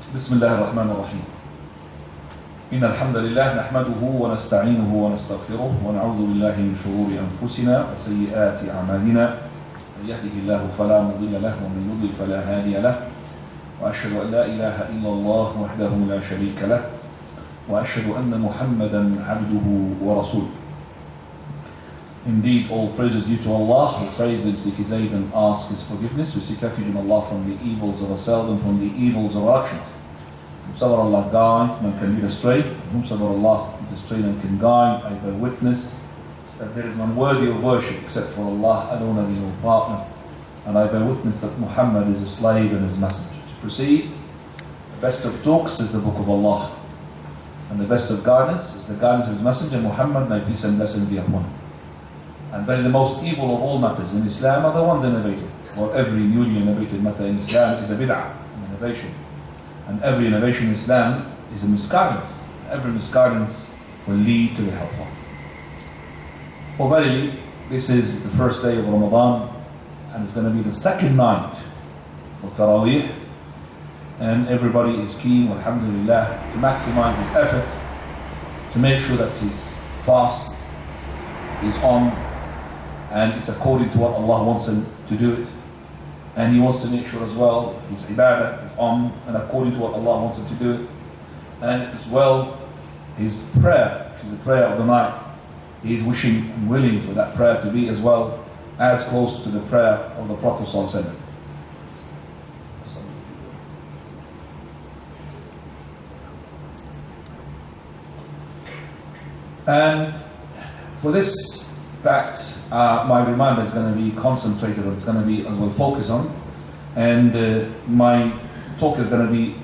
بسم الله الرحمن الرحيم إن الحمد لله نحمده ونستعينه ونستغفره ونعوذ بالله من شرور أنفسنا وسيئات أعمالنا من يهده الله فلا مضل له ومن يضلل فلا هادي له وأشهد أن لا إله إلا الله وحده لا شريك له وأشهد أن محمدا عبده ورسوله. Indeed, all praise is due to Allah. We praise Him, seek His aid and ask His forgiveness. We seek refuge in Allah from the evils of ourselves and from the evils of our actions. Whomsoever Allah guides, none can lead astray. Whomsoever Allah leads astray, none can guide. I bear witness that there is none worthy of worship except for Allah, alone and no partner. And I bear witness that Muhammad is a slave and His messenger. To proceed, the best of talks is the Book of Allah. And the best of guidance is the guidance of His messenger, Muhammad, may peace and blessing be upon him. And very the most evil of all matters in Islam are the ones innovated. For every newly innovated matter in Islam is a bid'ah, an innovation. And every innovation in Islam is a misguidance. Every misguidance will lead to the hellfire. For verily, this is the first day of Ramadan, and it's going to be the second night of Taraweeh. And everybody is keen, alhamdulillah, to maximize his effort to make sure that his fast is on and it's according to what Allah wants him to do it. And he wants to make sure as well his ibadah is on and according to what Allah wants him to do it. And as well his prayer, which is the prayer of the night, he is wishing and willing for that prayer to be as well as close to the prayer of the Prophet ﷺ. And for this fact, my reminder is going to be concentrated on, it's going to be as well focus on, and my talk is going to be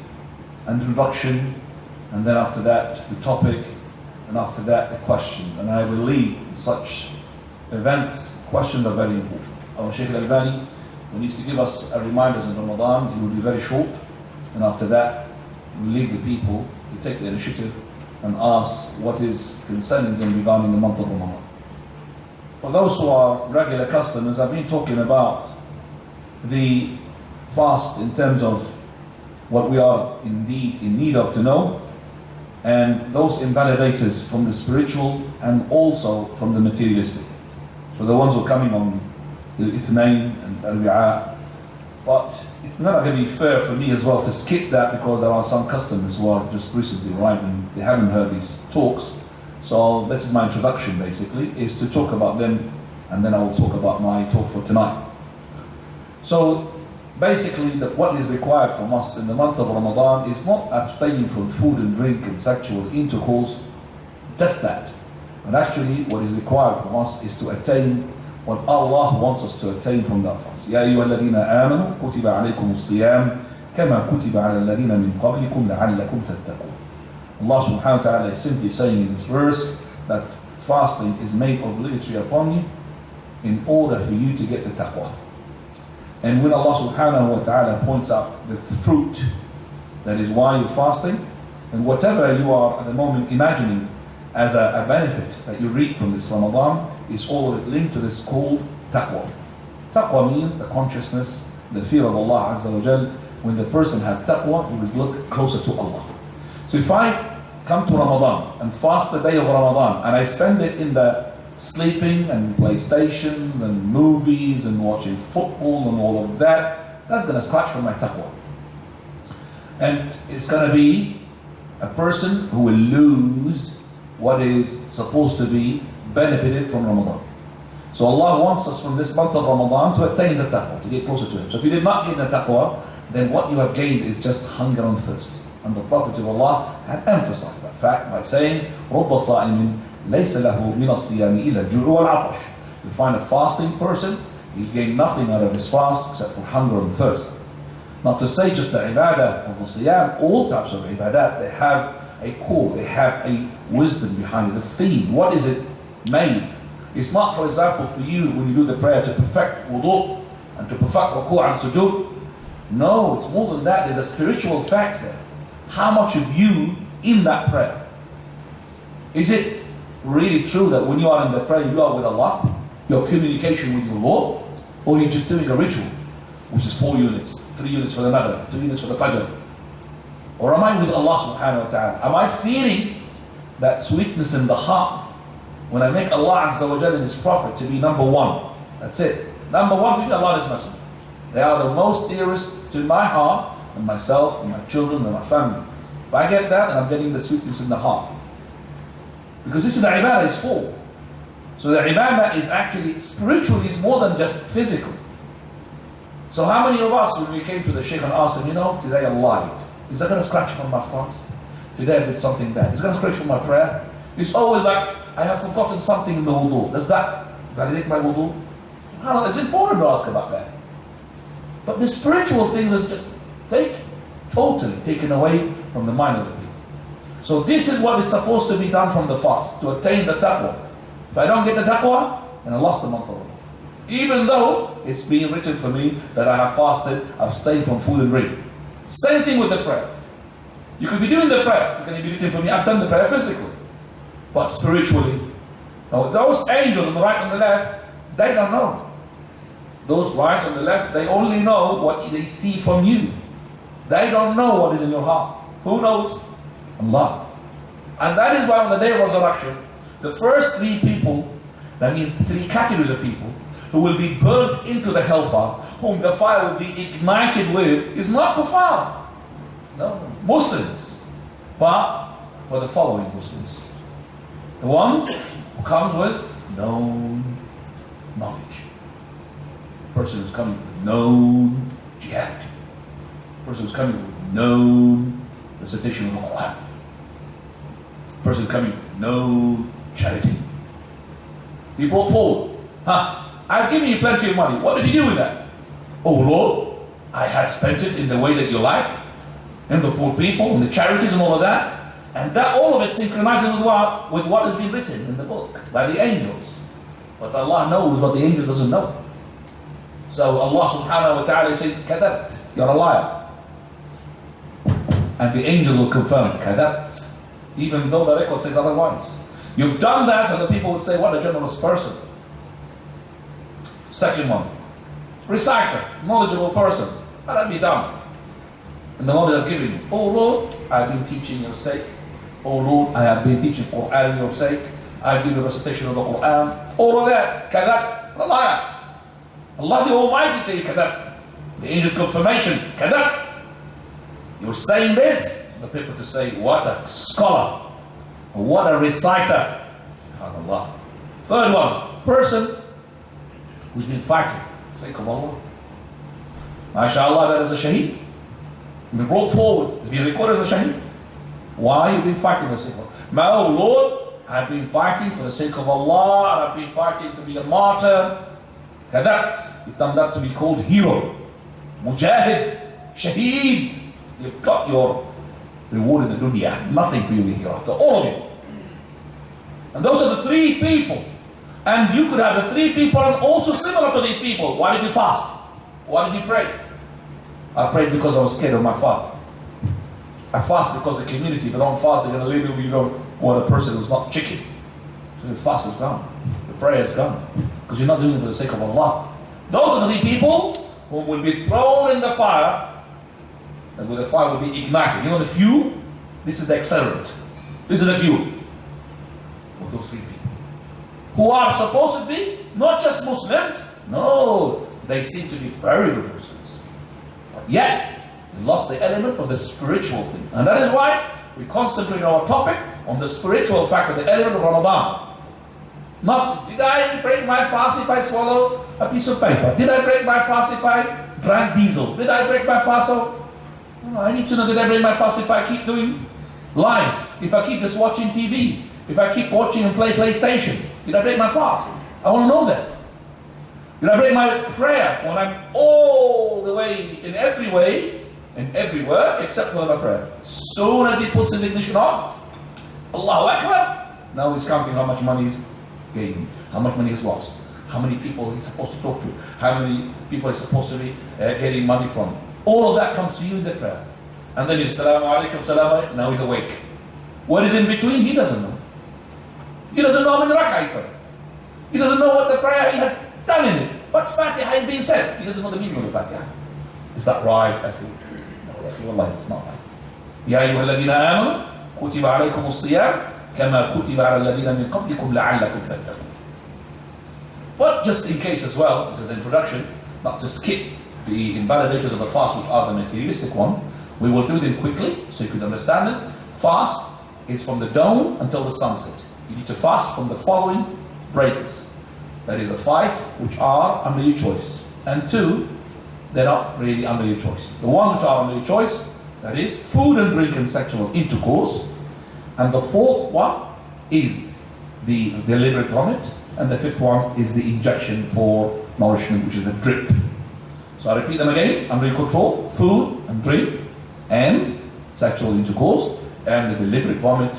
an introduction, and then after that the topic, and after that the question. And I believe in such events, questions are very important. Our Shaykh Al-Albani, when he used to give us a reminders in Ramadan, it would be very short, and after that we leave the people to take the initiative and ask what is concerning them regarding the month of Ramadan. For those who are regular customers, I've been talking about the fast in terms of what we are indeed in need of to know, and those invalidators from the spiritual and also from the materialistic. So the ones who are coming on the Ithnain and Al-Bi'a. But it's not going to be fair for me as well to skip that, because there are some customers who are just recently arrived and they haven't heard these talks. So this is my introduction basically, is to talk about them, and then I will talk about my talk for tonight. So basically what is required from us in the month of Ramadan is not abstaining from food and drink and sexual intercourse, just that. But actually what is required from us is to attain what Allah wants us to attain from that fast. يا أيها الذين آمنوا كتب عليكم الصيام كما كتب على الذين من قبلكم لعلكم تتقون. Allah subhanahu wa ta'ala is simply saying in this verse that fasting is made obligatory upon you in order for you to get the taqwa. And when Allah subhanahu wa ta'ala points out the fruit, that is why you're fasting, and whatever you are at the moment imagining as a benefit that you reap from this Ramadan is all linked to this called taqwa. Taqwa means the consciousness, the fear of Allah Azza wa Jal. When the person has taqwa, he will look closer to Allah. So if I come to Ramadan and fast the day of Ramadan and I spend it in the sleeping and PlayStations and movies and watching football and all of that, that's going to scratch from my taqwa. And it's going to be a person who will lose what is supposed to be benefited from Ramadan. So Allah wants us from this month of Ramadan to attain the taqwa, to get closer to Him. So if you did not gain the taqwa, then what you have gained is just hunger and thirst. And the Prophet of Allah had emphasized that fact by saying, رُبَّ صَائِمٍ لَيْسَ لَهُ مِنَ الصِّيَامِ إِلَّا الْجُوعُ وَالْعَطَشُ. You find a fasting person, he gained nothing out of his fast except for hunger and thirst. Not to say just the ibadah of the siyam, all types of ibadat, they have a core, they have a wisdom behind it, a theme. What is it made? It's not, for example, for you when you do the prayer to perfect wudu and to perfect ruku' and sujood. No, it's more than that. There's a spiritual fact there. How much of you in that prayer? Is it really true that when you are in the prayer you are with Allah, your communication with your Lord, or you're just doing a ritual, which is 4 units, 3 units for the Maghrib, 2 units for the Fajr? Or am I with Allah subhanahu wa ta'ala? Am I feeling that sweetness in the heart when I make Allah Azza wa Jalla and His Prophet to be number one? That's it. Number one for Allah and His Messenger. They are the most dearest to my heart and myself and my children and my family. If I get that, and I'm getting the sweetness in the heart. Because this is the ibadah is for. So the ibadah is actually spiritually is more than just physical. So how many of us, when we came to the Shaykh and asked him, today I lied. Is that going to scratch from my fast? Today I did something bad. Is that going to scratch from my prayer? It's always like, I have forgotten something in the wudu. Does that validate my wudu? It's important to ask about that. But the spiritual things is just totally taken away from the mind of the people. So this is what is supposed to be done from the fast, to attain the taqwa. If I don't get the taqwa, then I lost the month of Ramadan. Even though it's being written for me that I have fasted, I've abstained from food and drink. Same thing with the prayer. You could be doing the prayer, it's going to be written for me, I've done the prayer physically. But spiritually, now those angels on the right and the left, they don't know. Those right and the left, they only know what they see from you. They don't know what is in your heart. Who knows? Allah. And that is why on the day of resurrection, the first three people, that means three categories of people, who will be burnt into the hellfire, whom the fire will be ignited with, is not kuffar. No, Muslims. But for the following Muslims. The ones who comes with known knowledge. The person who's coming with known jihad. The person who's coming with known recitation of the Quran. The person who's coming with known charity. He brought forward, I've given you plenty of money. What did you do with that? Oh Lord, I have spent it in the way that you like, in the poor people, in the charities and all of that. And that all of it synchronizes with what has been written in the book by the angels. But Allah knows what the angel doesn't know. So Allah subhanahu wa ta'ala says, Kadabt, you're a liar. And the angel will confirm, Kadabt, even though the record says otherwise. You've done that, so the people would say, what a generous person. Second one, reciter, knowledgeable person. What have you done? And the knowledge I've given you. Oh Lord, I've been teaching your sake. Oh Lord, I have been teaching Quran in your sake. I've given recitation of the Quran. All of that, kadab, a liar. Allah the Almighty say kadab. The angel's confirmation, kadab. You're saying this, the people to say, what a scholar. What a reciter. SubhanAllah. Third one, person who's been fighting for the sake of Allah. MashaAllah, that is a shaheed. Been brought forward to be recorded as a shaheed. Why you've been fighting for the sake of Allah? My oh Lord, I've been fighting for the sake of Allah, and I've been fighting to be a martyr. Kadat, you've done that to be called hero. Mujahid, shaheed. You've got your reward in the dunya. Nothing for you hereafter. All of you. And those are the three people. And you could have the three people and also similar to these people. Why did you fast? Why did you pray? I prayed because I was scared of my father. I fast because the community, if I don't fast, they're going to label me, what a person who's not chicken. So the fast is gone. The prayer is gone. Because you're not doing it for the sake of Allah. Those are the three people who will be thrown in the fire, and where the fire will be ignited. You know the fuel? This is the accelerant. This is the fuel of those three people. Who are supposed to be not just Muslims. No, they seem to be very good Muslims. But yet, they lost the element of the spiritual thing. And that is why we concentrate our topic on the spiritual factor, the element of Ramadan. Not, did I break my fast if I swallow a piece of paper? Did I break my fast if I drank diesel? Did I break my fast I need to know, did I break my fast if I keep doing lies? If I keep just watching TV? If I keep watching and play PlayStation? Did I break my fast? I want to know that. Did I break my prayer when I'm all the way, in everywhere, except for my prayer? Soon as he puts his ignition on, Allahu Akbar, now he's counting how much money he's gained, how much money he's lost, how many people he's supposed to talk to, how many people he's supposed to be getting money from. All of that comes to you in the prayer. And then he's Salaamu Alaikum, Salaamu Alaikum, now he's awake. What is in between? He doesn't know. He doesn't know how many rak'ah he prayed. He doesn't know what the prayer he had done in it. What Fatiha has been said. He doesn't know the meaning of the Fatiha. Is that right? I think, no, Wallahi, it's not right. يا أيها الذين آمنوا كتب عليكم الصيام كما كتب على الذين من قبلكم لعلكم تتقون. But just in case as well, as an introduction, not to skip the invalidators of the fast, which are the materialistic one, we will do them quickly so you can understand it. Fast is from the dawn until the sunset. You need to fast from the following breakers. That is the 5 which are under your choice, and 2 they're not really under your choice. The ones which are under your choice, that is food and drink and sexual intercourse, and the 4th one is the deliberate vomit, and the 5th one is the injection for nourishment, which is the drip. So I repeat them again: under your control, food and drink and sexual intercourse, and the deliberate vomit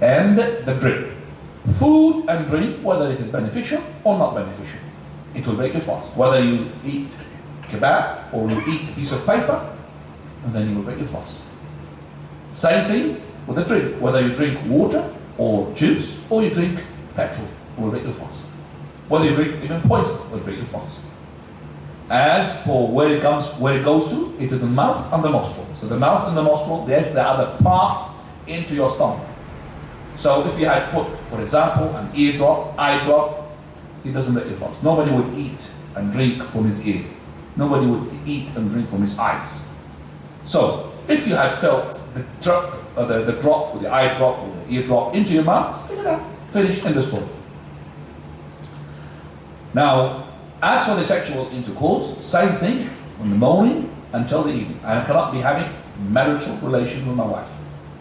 and the drip. Food and drink, whether it is beneficial or not beneficial, it will break your fast. Whether you eat kebab or you eat a piece of paper, and then you will break your fast. Same thing with the drink, whether you drink water or juice or you drink petrol, it will break your fast. Whether you drink even poison, it will break your fast. As for where it goes to, it's in the mouth and the nostril. So the mouth and the nostril, there's the other path into your stomach. So if you had put, for example, an eardrop, eye drop, it doesn't break your fast. Nobody would eat and drink from his ear. Nobody would eat and drink from his eyes. So if you had felt the drop or the drop or the eye drop or the ear drop into your mouth, spit it out. Finish in the story. Now, as for the sexual intercourse, same thing from the morning until the evening. I cannot be having marital relation with my wife.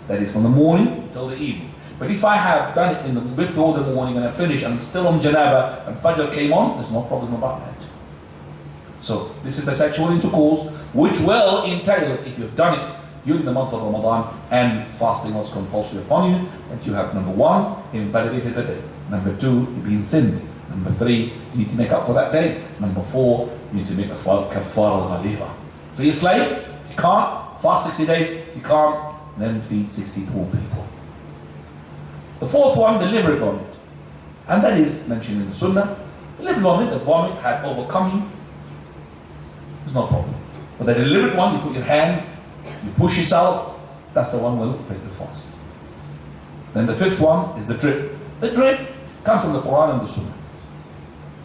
That is from the morning until the evening. But if I have done it before the morning and I finish and I'm still on janaba and Fajr came on, there's no problem about that. So this is the sexual intercourse, which will entail, if you've done it during the month of Ramadan and fasting was compulsory upon you, that you have, number 1, invalidated the day. Number 2, you've been sinned. Number 3, you need to make up for that day. Number 4, you need to make a kafar al-ghaliba. So your slave, if you can't, fast 60 days. If you can't, then feed 60 poor people. The 4th one, deliberate vomit. And that is mentioned in the Sunnah. Deliberate vomit, the vomit had overcome you. There's no problem. But the deliberate one, you put your hand, you push yourself, that's the one will break the fast. Then the 5th one is the drip. The drip comes from the Quran and the Sunnah.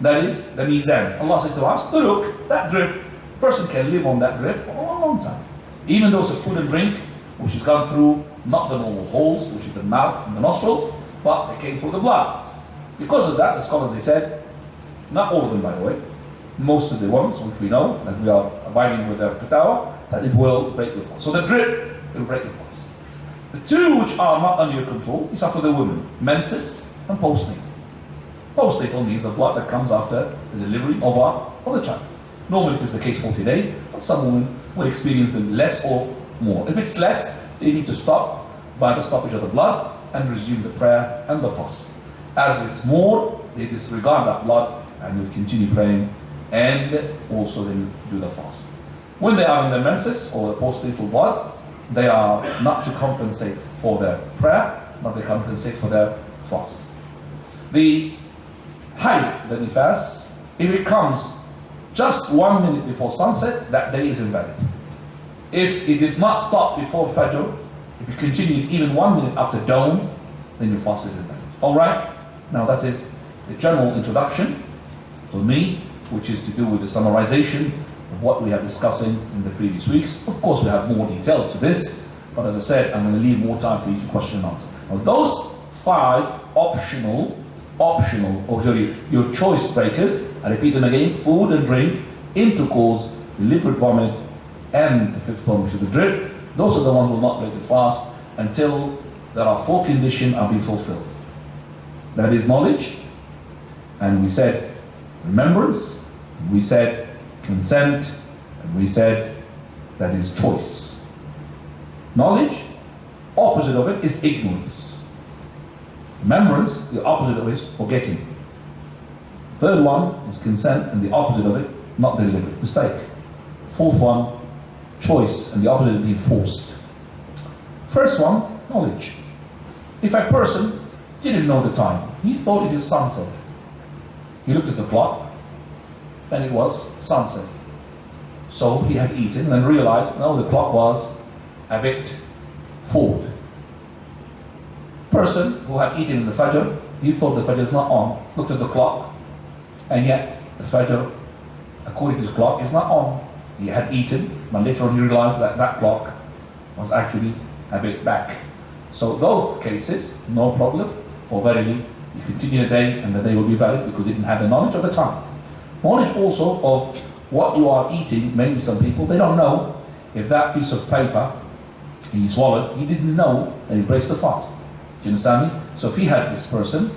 That is the mizan. Allah says to us, look, that drip, a person can live on that drip for a long, long time. Even though it's a food and drink, which has gone through not the normal holes, which is the mouth and the nostrils, but it came through the blood. Because of that, the scholars, they said, not all of them by the way, most of the ones which we know, that we are abiding with their fatawa, that it will break the fast. So the drip will break the fast. The 2 which are not under your control, these are for the women: menses and postnatal. Postnatal means the blood that comes after the delivery of the child. Normally it is the case 40 days, but some women will experience them less or more. If it's less, they need to stop by the stoppage of the blood and resume the prayer and the fast. As it's more, they disregard that blood and will continue praying, and also they do the fast. When they are in the menses or the postnatal blood, they are not to compensate for their prayer, but they compensate for their fast. The height, the nifas, if it comes just 1 minute before sunset, that day is invalid. If it did not stop before Fajr, if you continued even 1 minute after dawn, then your fast is invalid. Alright? Now that is the general introduction for me, which is to do with the summarization of what we have discussing in the previous weeks. Of course, we have more details to this, but as I said, I'm going to leave more time for you to question and answer. Now, those 5 optional, or sorry, your choice breakers, I repeat them again: food and drink, intercourse, deliberate vomit, and the 5th one, which is the drip. Those are the ones who will not break the fast until there are 4 conditions are being fulfilled. That is knowledge, and we said remembrance, we said consent, and we said that is choice. Knowledge, opposite of it is ignorance. Remembrance, the opposite of it is forgetting. 3rd one is consent, and the opposite of it, not deliberate, mistake. 4th one, choice, and the opposite being forced. First one, knowledge. If a person didn't know the time, he thought it was sunset. He looked at the clock, and it was sunset. So he had eaten and realized, no, the clock was a bit forward. Person who had eaten in the Fajr, he thought the Fajr is not on, looked at the clock, and yet the Fajr, according to his clock, is not on. He had eaten, but later on he realized that that clock was actually a bit back. So those cases, no problem, for verily, you continue the day and the day will be valid because you didn't have the knowledge of the time. Knowledge also of what you are eating. Maybe some people, they don't know if that piece of paper he swallowed, he didn't know that he breaks the fast. Do you understand me? So if he had this person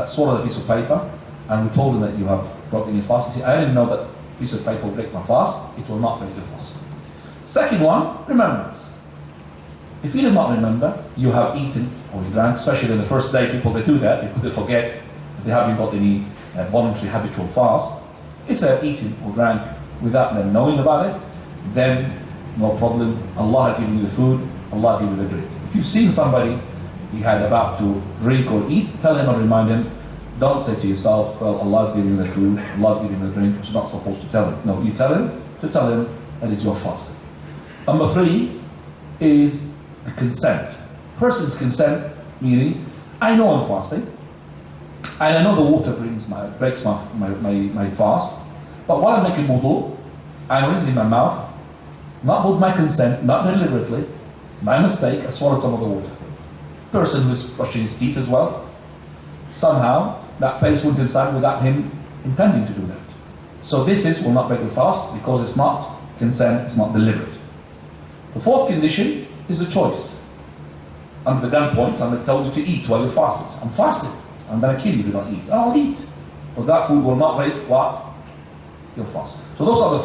swallow a piece of paper and we told him that you have broken your fast, he said, I didn't know that piece of paper will break my fast, it will not break your fast. Second one, remembrance. If you do not remember, you have eaten or you drank, especially in the first day, people they do that because they forget that they haven't got any voluntary habitual fast. If they have eaten or drank without them knowing about it, then no problem. Allah has given you the food, Allah has given you the drink. If you've seen somebody he had about to drink or eat, tell him or remind him. Don't say to yourself, well, Allah's giving you the food, Allah's giving you the drink, you're not supposed to tell him. No, you tell him that it's your fasting. Number 3 is the consent. Person's consent, meaning, I know I'm fasting, and I know the water breaks my fast, but while I'm making wudu, I'm rinsing my mouth, not with my consent, not deliberately, by mistake, I swallowed some of the water. Person who's brushing his teeth as well, somehow that paste went inside without him intending to do that. So this will not break the fast because it's not consent, it's not deliberate. The 4th condition is a choice. Under the gunpoint, somebody told you to eat while you're fasting. I'm fasting. I'm going to kill you if you don't eat. I'll eat. But that food will not break what? Your fast. So those are the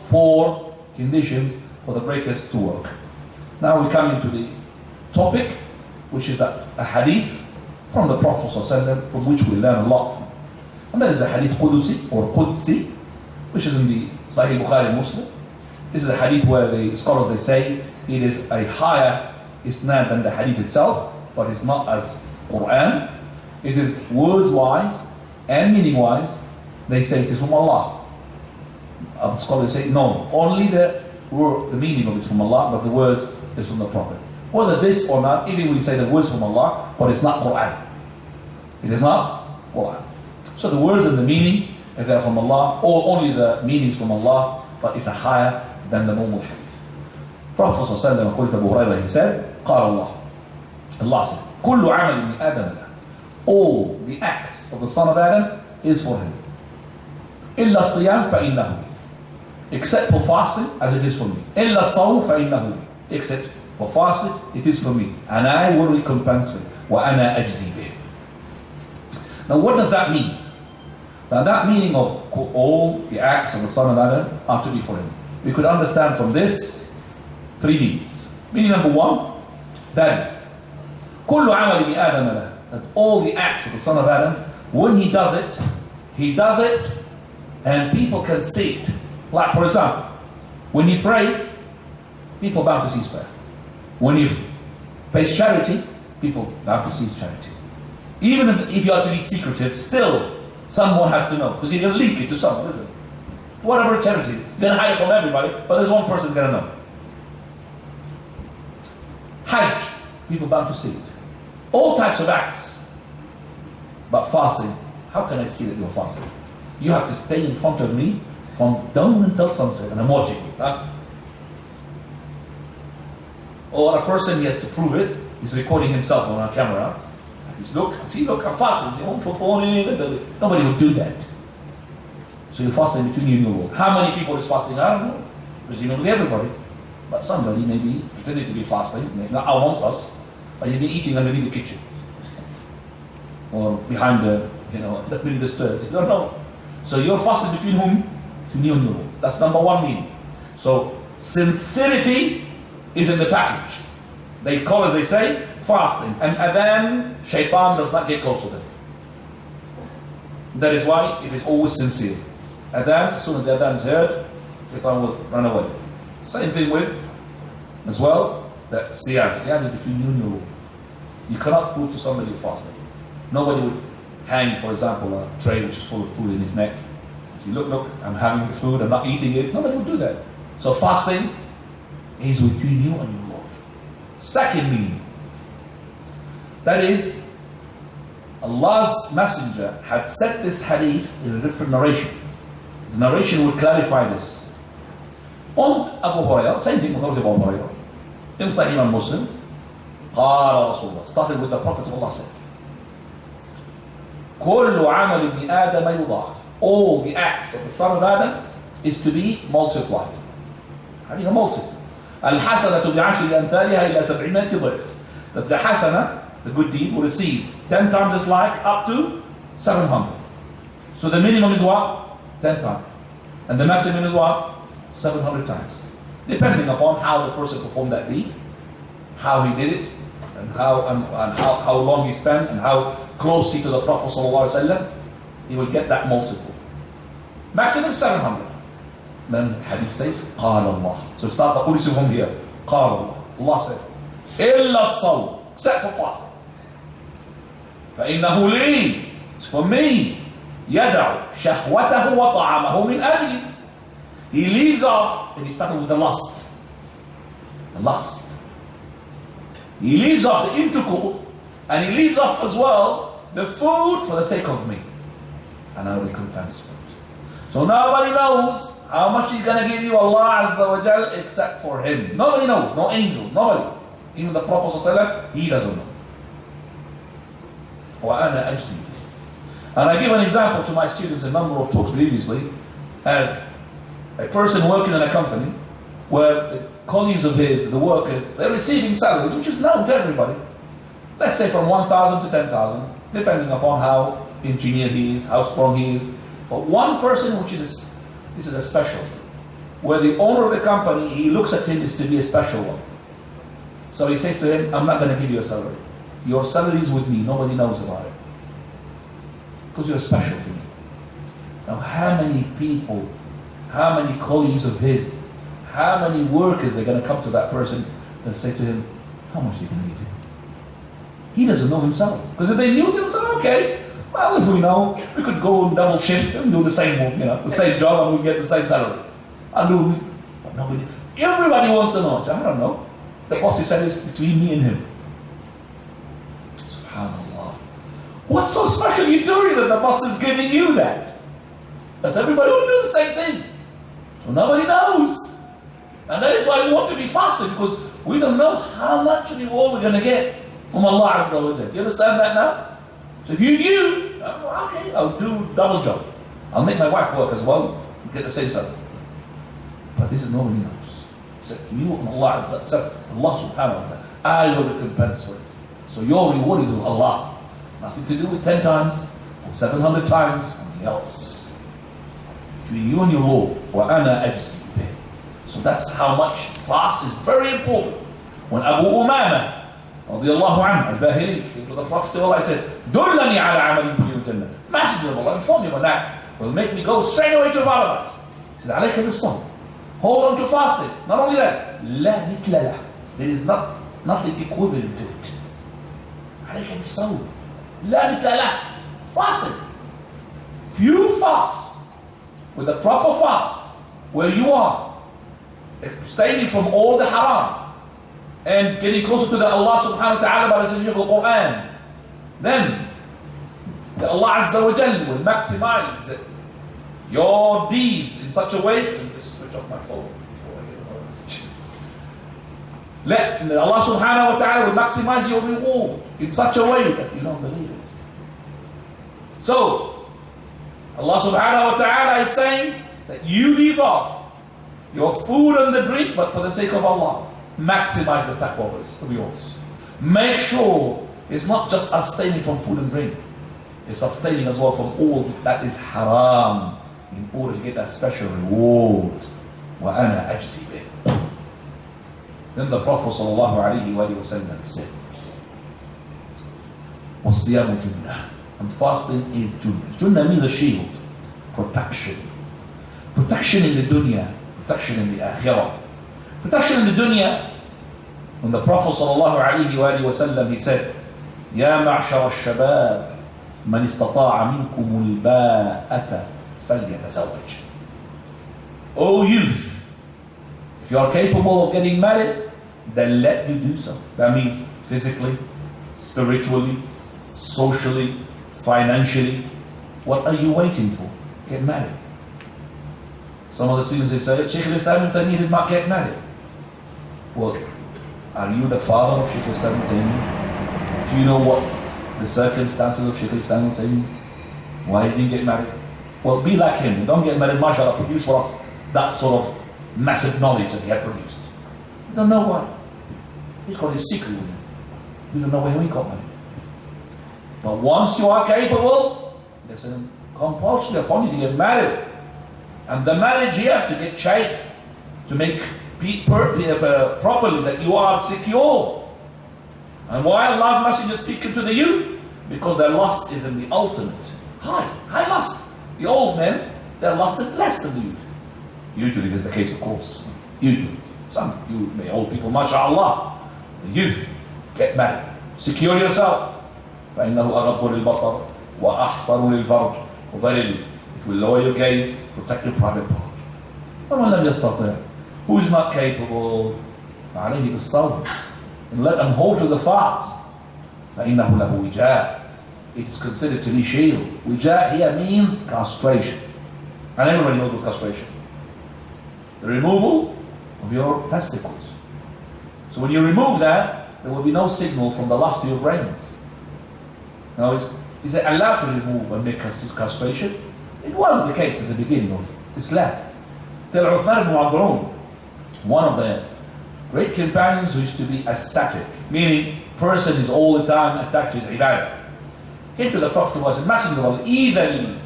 4 conditions for the breakers to work. Now we come into the topic, which is that a hadith from the Prophet ﷺ, from which we learn a lot. And that is a hadith Qudusi or Qudsi, which is in the Sahih Bukhari Muslim. This is a hadith where the scholars they say it is a higher isnad than the hadith itself, but it's not as Quran. It is words wise and meaning wise. They say it is from Allah. Other scholars say no, only the meaning of it is from Allah, but the words is from the Prophet. Whether this or not, even we say the words from Allah, but it's not Quran. It is not Quran. So the words and the meaning, if they're from Allah, or only the meanings from Allah, but it's a higher than the normal hadith. Prophet ﷺ, according to Abu Hurairah, he said, قال Allah. Allah said, كل عمل من آدم له. All the acts of the son of Adam is for him. إلا الصيام فإنه. Except for fasting, as it is for me. إلا الصوم فإنه. Except for fasting, it is for me. And I will recompense it. وأنا أجزي به. Now what does that mean? Now that meaning of all the acts of the son of Adam are to be for him. We could understand from this 3 meanings. Meaning number 1, that is كل عمل ابن آدم له. That all the acts of the son of Adam, when he does it and people can see it. Like for example, when he prays, people bound to see his prayer. When he pays charity, people bound to see his charity. Even if you are to be secretive, still someone has to know, because you're going to link it to someone, isn't it? Whatever charity, you're going to hide it from everybody, but there's one person going to know. Hajj, people bound to see it. All types of acts. But fasting, how can I see that you're fasting? You have to stay in front of me from dawn until sunset, and I'm watching you. Huh? Or a person, he has to prove it, he's recording himself on a camera. He's look, I'm fasting. Nobody would do that. So you're fasting between you and your Lord. How many people is fasting? I don't know. Presumably everybody. But somebody may be pretending to be fasting, not amongst us, but you'll be eating underneath the kitchen. Or behind the stairs. You don't know. So you're fasting between whom? Between you and your Lord. That's number 1 meaning. So sincerity is in the package. They call it, they say, fasting. And then shaitan does not get close to them. That is why it is always sincere. Adhan, as soon as the adhan is heard, shaitan will run away. Same thing with, as well, that siyam. Siyam is between you and your Lord. You cannot prove to somebody you're fasting. Nobody would hang, for example, a tray which is full of food in his neck. If you look, I'm having the food, I'm not eating it. Nobody would do that. So fasting is between you and your Lord. Second meaning. That is, Allah's Messenger had said this hadith in a different narration. His narration would clarify this. On Abu Hurairah, same thing with Abu Hurairah. In Sahih Muslim, قال رسول الله, started with the Prophet of Allah said, كل عمل ابن آدم يضاعف. All the acts of the son of Adam is to be multiplied. How do you multiply? الحسنة بعشر أمثالها إلى 700 ضعف. That the hasana, the good deed, will receive 10 times its like up to 700. So the minimum is what? 10 times. And the maximum is what? 700 times. Depending upon how the person performed that deed, how he did it, and how long he spent, and how close he to the Prophet ﷺ, he will get that multiple. Maximum 700. Then the hadith says, قال Allah. So start the Qudsi from here. قال Allah. Allah said, إلا الصوم, except for fasting. فإنه لي, it's for me. يدع شهوته وطعامه من أجلي. He leaves off, and he started with the lust. The lust. He leaves off the intercourse, and he leaves off as well the food for the sake of me. And I will recompense for it. So nobody knows how much he's going to give you, Allah Azza wa Jal, except for him. Nobody knows, no angel, nobody. Even the Prophet ﷺ, he doesn't know. وَأَنَا أَجْزِي. And I give an example to my students a number of talks previously, as a person working in a company where the colleagues of his, the workers, they're receiving salaries, which is known to everybody. Let's say from 1,000 to 10,000, depending upon how engineered he is, how strong he is. But one person, this is a special, where the owner of the company, he looks at him as to be a special one. So he says to him, I'm not going to give you a salary. Your salary is with me, nobody knows about it. Because you're special to me. Now how many people, how many colleagues of his, how many workers are going to come to that person and say to him, how much are you going to give him? He doesn't know himself. Because if they knew, they would say, okay, well, if we know, we could go and double shift and do the same work, the same job, and we get the same salary. But nobody, everybody wants to know. I don't know. The boss, he said, it's between me and him. SubhanAllah. What's so special you're doing that the boss is giving you that? Because everybody will do the same thing. So nobody knows. And that is why we want to be fasting, because we don't know how much reward we're going to get from Allah Azza wa Jalla. You understand that now? So if you knew, okay, I'll do double job. I'll make my wife work as well, get the same salary. But this is nobody knows. So you and Allah Azza wa Jalla, Allah subhanahu wa ta'ala, I will recompense for it. So your reward is with Allah. Nothing to do with 10 times or 700 times, something else. Between you and your Lord, وَأَنَا أَجْزِي بِهِ. So that's how much fast is very important. When Abu Umama radiallahu anhu, al-Bahili, came to the Prophet of Allah, he said, دُلَّنِي عَلَى عَمَلٍ يُدْخِلُنِي الْجَنَّةِ. Messenger of Allah, inform me on that. Will make me go straight away to paradise. He said, عَلَيْكَ بِالصَّوْمِ. Hold on to fasting. Not only that, لَا مِثْلَ لَهُ. There is nothing equivalent to it. عَلَيْكَ بِالصَّوْمِ. لَا مِثْلَ لَهُ. Fasting. If you fast with a proper fast, where you are abstaining from all the haram, and getting closer to the Allah subhanahu wa ta'ala by the of the Quran, then the Allah Azza wa Jalla will maximize your deeds in such a way. Let me just switch off my phone before I get another message. Allah subhanahu wa ta'ala will maximize your reward in such a way that you don't believe it. So Allah subhanahu wa ta'ala is saying that you leave off your food and the drink, but for the sake of Allah, maximize the taqwa of yours. Make sure it's not just abstaining from food and drink, it's abstaining as well from all that is haram, in order to get that special reward. وَأَنَا أَجْزِي بِهِ. Then the Prophet ﷺ said, وَالصِّيَامُ جُنَّةٌ. And fasting is junnah. Junnah means a shield, protection. Protection in the dunya, protection in the akhirah. Protection in the dunya, when the Prophet ﷺ, he said, يَا مَعْشَرَ الشَّبَابِ مَنِ اسْتَطَاعَ مِنْكُمُ الْبَاءَةَ فَلْيَتَزَوَّجْ. O youth, if you are capable of getting married, then let you do so. That means physically, spiritually, socially, financially. What are you waiting for? Get married. Some of the students they say, Shaykh al-Islam Ibn Taymiyyah did not get married. Well, are you the father of Shaykh al-Islam Ibn Taymiyyah? Do you know what the circumstances of Shaykh al-Islam Ibn Taymiyyah? Why did he get married? Well, be like him. Don't get married, mashallah, produce for us that sort of massive knowledge that he had produced. We don't know why. He's got his secret with him. We don't know where he got married. But once you are capable, there's a compulsion upon you to get married. And the marriage you have to get chaste, to make properly that you are secure. And why Allah's Messenger speaking to the youth? Because their lust is in the ultimate. High lust. The old men, their lust is less than the youth. Usually this is the case, of course. Usually. Some you may old people, mashallah. The youth, get married. Secure yourself. فَإِنَّهُ أَغَضُّ لِلْبَصَرِ وَأَحْصَرُ لِلْفَرْجِ. Verily, it will lower your gaze, protect your private part. وَمَنْ لَمْ يَسْتَطِعْ. Who is not capable? فَعَلَيْهِ بِالصَّوْمِ. And let them hold to the fast. فَإِنَّهُ لَهُ وِجَاء. It is considered to be shield. Wija here means castration. And everybody knows what castration. The removal of your testicles. So when you remove that, there will be no signal from the lust of your brains. Now is it allowed to remove and make castration? It wasn't the case at the beginning of Islam. Till Uthman ibn Mad'un, one of the great companions who used to be ascetic, meaning person is all the time attached to his ibadah, came to the Prophet and said, Messenger of Allah, either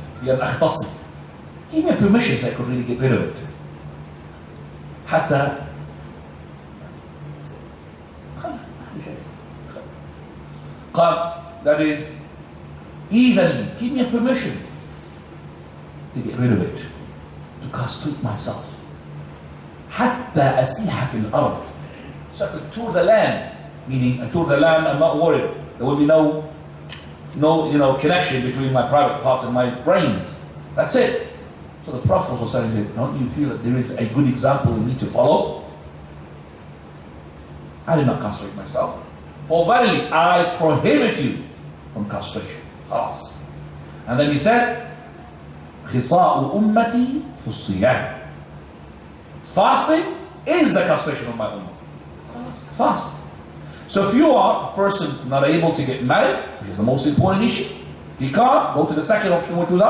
give me permission so I could really get rid of it. حتى that is, evenly, give me a permission to get rid of it, to castrate myself. حتى أسيح في الأرض. So I could tour the land, meaning I tour the land, I'm not worried. There will be no connection between my private parts and my brains. That's it. So the Prophet was saying, don't you feel that there is a good example we need to follow? I did not castrate myself. For verily, I prohibit you from castration. Khas. And then he said, خِصَاءُ أُمَّتِي فِي الصِّيَامِ. Fasting is the castration of my ummah. Fast. So if you are a person not able to get married, which is the most important issue, you can't, go to the second option, which was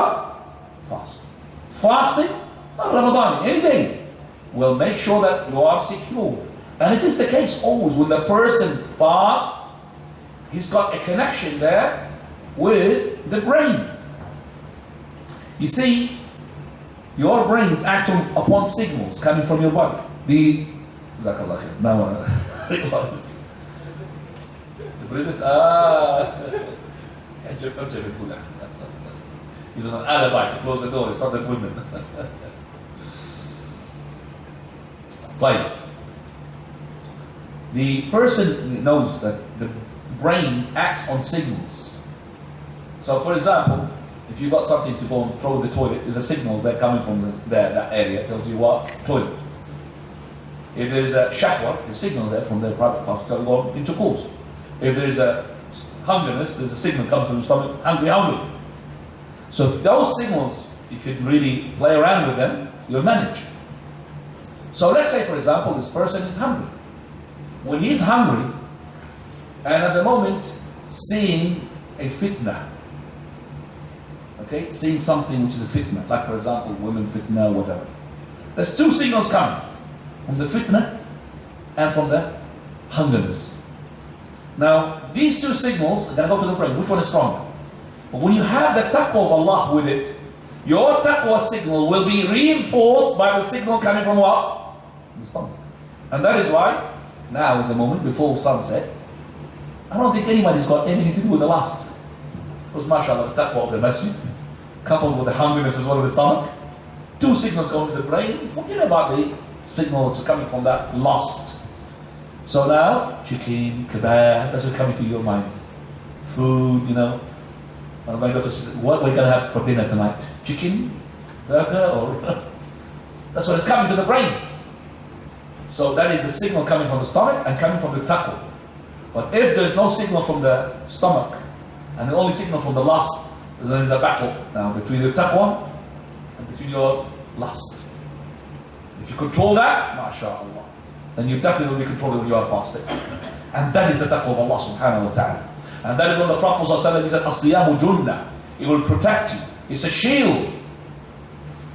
fast. Fasting, not Ramadan, any day, will make sure that you are secure. And it is the case always when the person fasts, he's got a connection there with the brains. You see, your brains act upon signals coming from your body. Now I realized. You don't have an alibi to close the door, it's not that women. Right. The person knows that the brain acts on signals. So for example, if you've got something to go and throw in the toilet, there's a signal there coming from that area, tells you what? Toilet. If there's a shahwa, there's a signal there from their private parts to go into course. If there's a hungriness, there's a signal coming from the stomach, hungry. So if those signals, you can really play around with them, you'll manage. So let's say, for example, this person is hungry. When he's hungry, and at the moment, seeing a fitna, okay, seeing something which is a fitna, like for example, women fitna, whatever. There's two signals coming, from the fitna and from the hungriness. Now, these two signals are going to go to the brain. Which one is stronger? But when you have the taqwa of Allah with it, your taqwa signal will be reinforced by the signal coming from what? The stomach. And that is why, now in the moment before sunset, I don't think anybody's got anything to do with the lust. Because mashallah, the taqwa of the masjid, coupled with the hungriness as well as the stomach, two signals go to the brain, forget about the signal that's coming from that lust. So now, chicken, kebab, that's what's coming to your mind. Food, what we're going to have for dinner tonight? Chicken, burger, or... That's what is coming to the brains. So that is the signal coming from the stomach and coming from the taqwa. But if there's no signal from the stomach and the only signal from the lust, then there's a battle now between the taqwa and between your lust. If you control that, mashallah, then you definitely will be controlling when you are fasting. And that is the taqwa of Allah subhanahu wa ta'ala. And that is when the Prophet ﷺ said, "As-siyamu junnah." It will protect you. It's a shield.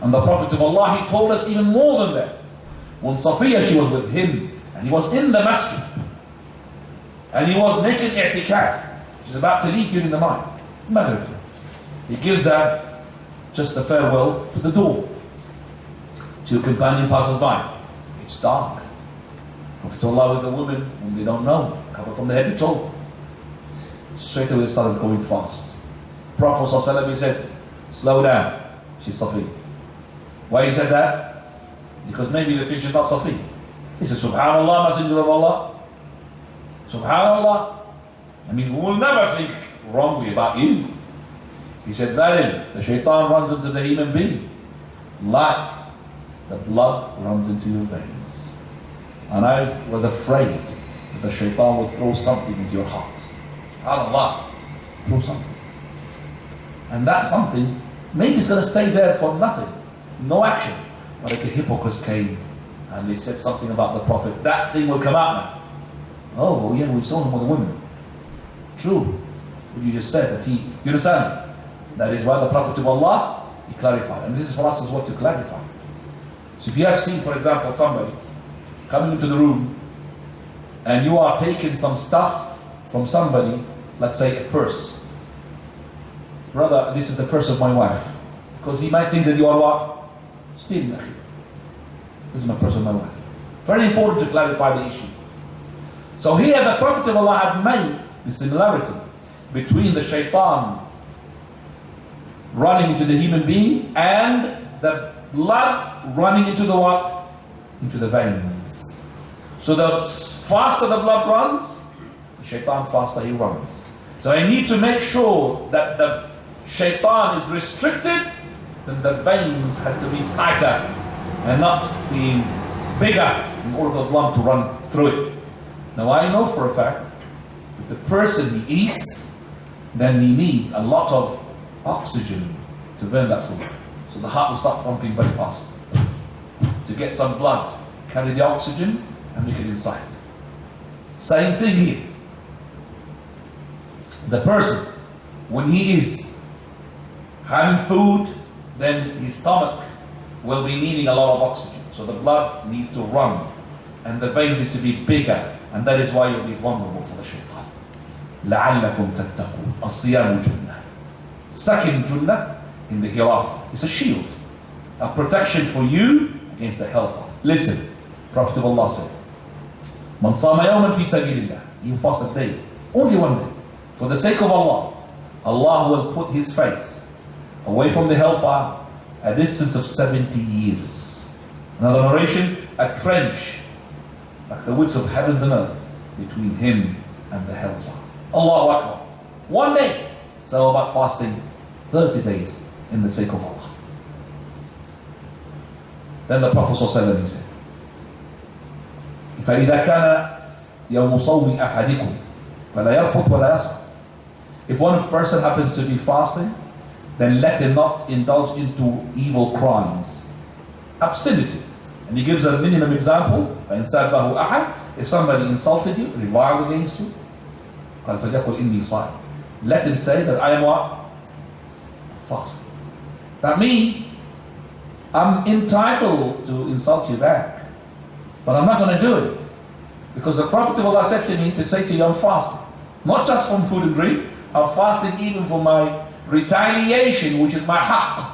And the Prophet of Allah, he told us even more than that. When Safiya, she was with him, and he was in the masjid, and he was making etiquette. She's about to leave during the night. Maghrib. He gives her just a farewell to the door. Two companion passes by. It's dark. Prophet of Allah with the woman whom they don't know, covered from the head to toe. Straight away started going fast. Prophet ﷺ, he said, "Slow down, she's Safi." Why he said that? Because maybe they think she's not Safi. He said, "Subhanallah, Messenger of Allah. Subhanallah. I mean, we will never think wrongly about you." He said, "Verily, the shaitan runs into the human being like the blood runs into your veins. And I was afraid that the shaitan would throw something into your heart." SubhanAllah, throw something. And that something, maybe it's going to stay there for nothing, no action. But if the hypocrites came and they said something about the Prophet, that thing will come out now. Oh, well, yeah, we saw him with the women. True. What you just said, that he, you understand? That is why the Prophet of Allah, he clarified. And this is for us as well to clarify. So if you have seen, for example, somebody coming into the room and you are taking some stuff from somebody, let's say a purse. Brother, this is the purse of my wife. Because he might think that you are what? Stealing it. This is my purse of my wife. Very important to clarify the issue. So here the Prophet of Allah had made the similarity between the shaitan running into the human being and the blood running into the what? Into the veins. So the faster the blood runs, the shaitan faster he runs. So I need to make sure that the shaitan is restricted, then the veins have to be tighter and not being bigger in order for the blood to run through it. Now I know for a fact that the person he eats, then he needs a lot of oxygen to burn that food. So the heart will start pumping very fast to get some blood, carry the oxygen and make it inside. Same thing here. The person, when he is having food, then his stomach will be needing a lot of oxygen. So the blood needs to run and the veins needs to be bigger, and that is why you'll be vulnerable for the shaitan. لَعَلَّكُمْ تَتَّقُونَ الصِّيَامُ جُنَّةٌ. Second junnah in the hereafter. It's a shield, a protection for you against the hellfire. Listen, Prophet of Allah said, "Man sama yawman fi sabilillah." You fast a day, only one day, for the sake of Allah. Allah will put his face away from the hellfire a distance of 70 years. Another narration, a trench like the width of heavens and earth between him and the hellfire. Allahu Akbar. One day. So about fasting 30 days in the sake of Allah. Then the Prophet ﷺ, he said, فَإِذَا كَانَ يَوْمُ صَوْمِ أَحَدِكُمْ فَلَا يَرْفُثْ وَلَا يَسْخَطْ. If one person happens to be fasting, then let him not indulge into evil crimes. Obscenity. And he gives a minimum example. فَإِنْ سَابَهُ أَحَدٍ. If somebody insulted you, reviled against you, قَالْ فَلْيَقُلْ إِنِّي صَائِمٌ. Let him say that I am what? Fasting. That means I'm entitled to insult you back, but I'm not going to do it. Because the Prophet of Allah said to me to say to you, I'm fasting. Not just from food and drink, I'm fasting even for my retaliation, which is my haqq.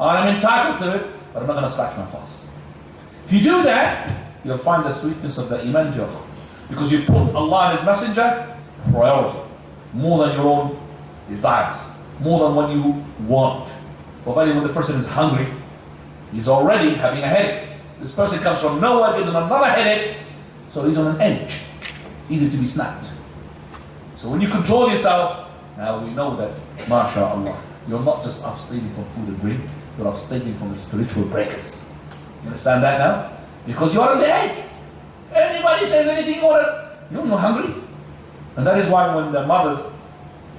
I'm entitled to it, but I'm not going to scratch my fast. If you do that, you'll find the sweetness of the iman in your heart. Because you put Allah and His Messenger priority, more than your own desires, more than what you want. But when the person is hungry, he's already having a headache. This person comes from nowhere, gives him another headache, so he's on an edge, easy to be snapped. So when you control yourself, now we know that, mashallah, you're not just abstaining from food and drink, you're abstaining from the spiritual breakers. You understand that now? Because you are on the edge. Anybody says anything about it, you're not hungry. And that is why when the mothers,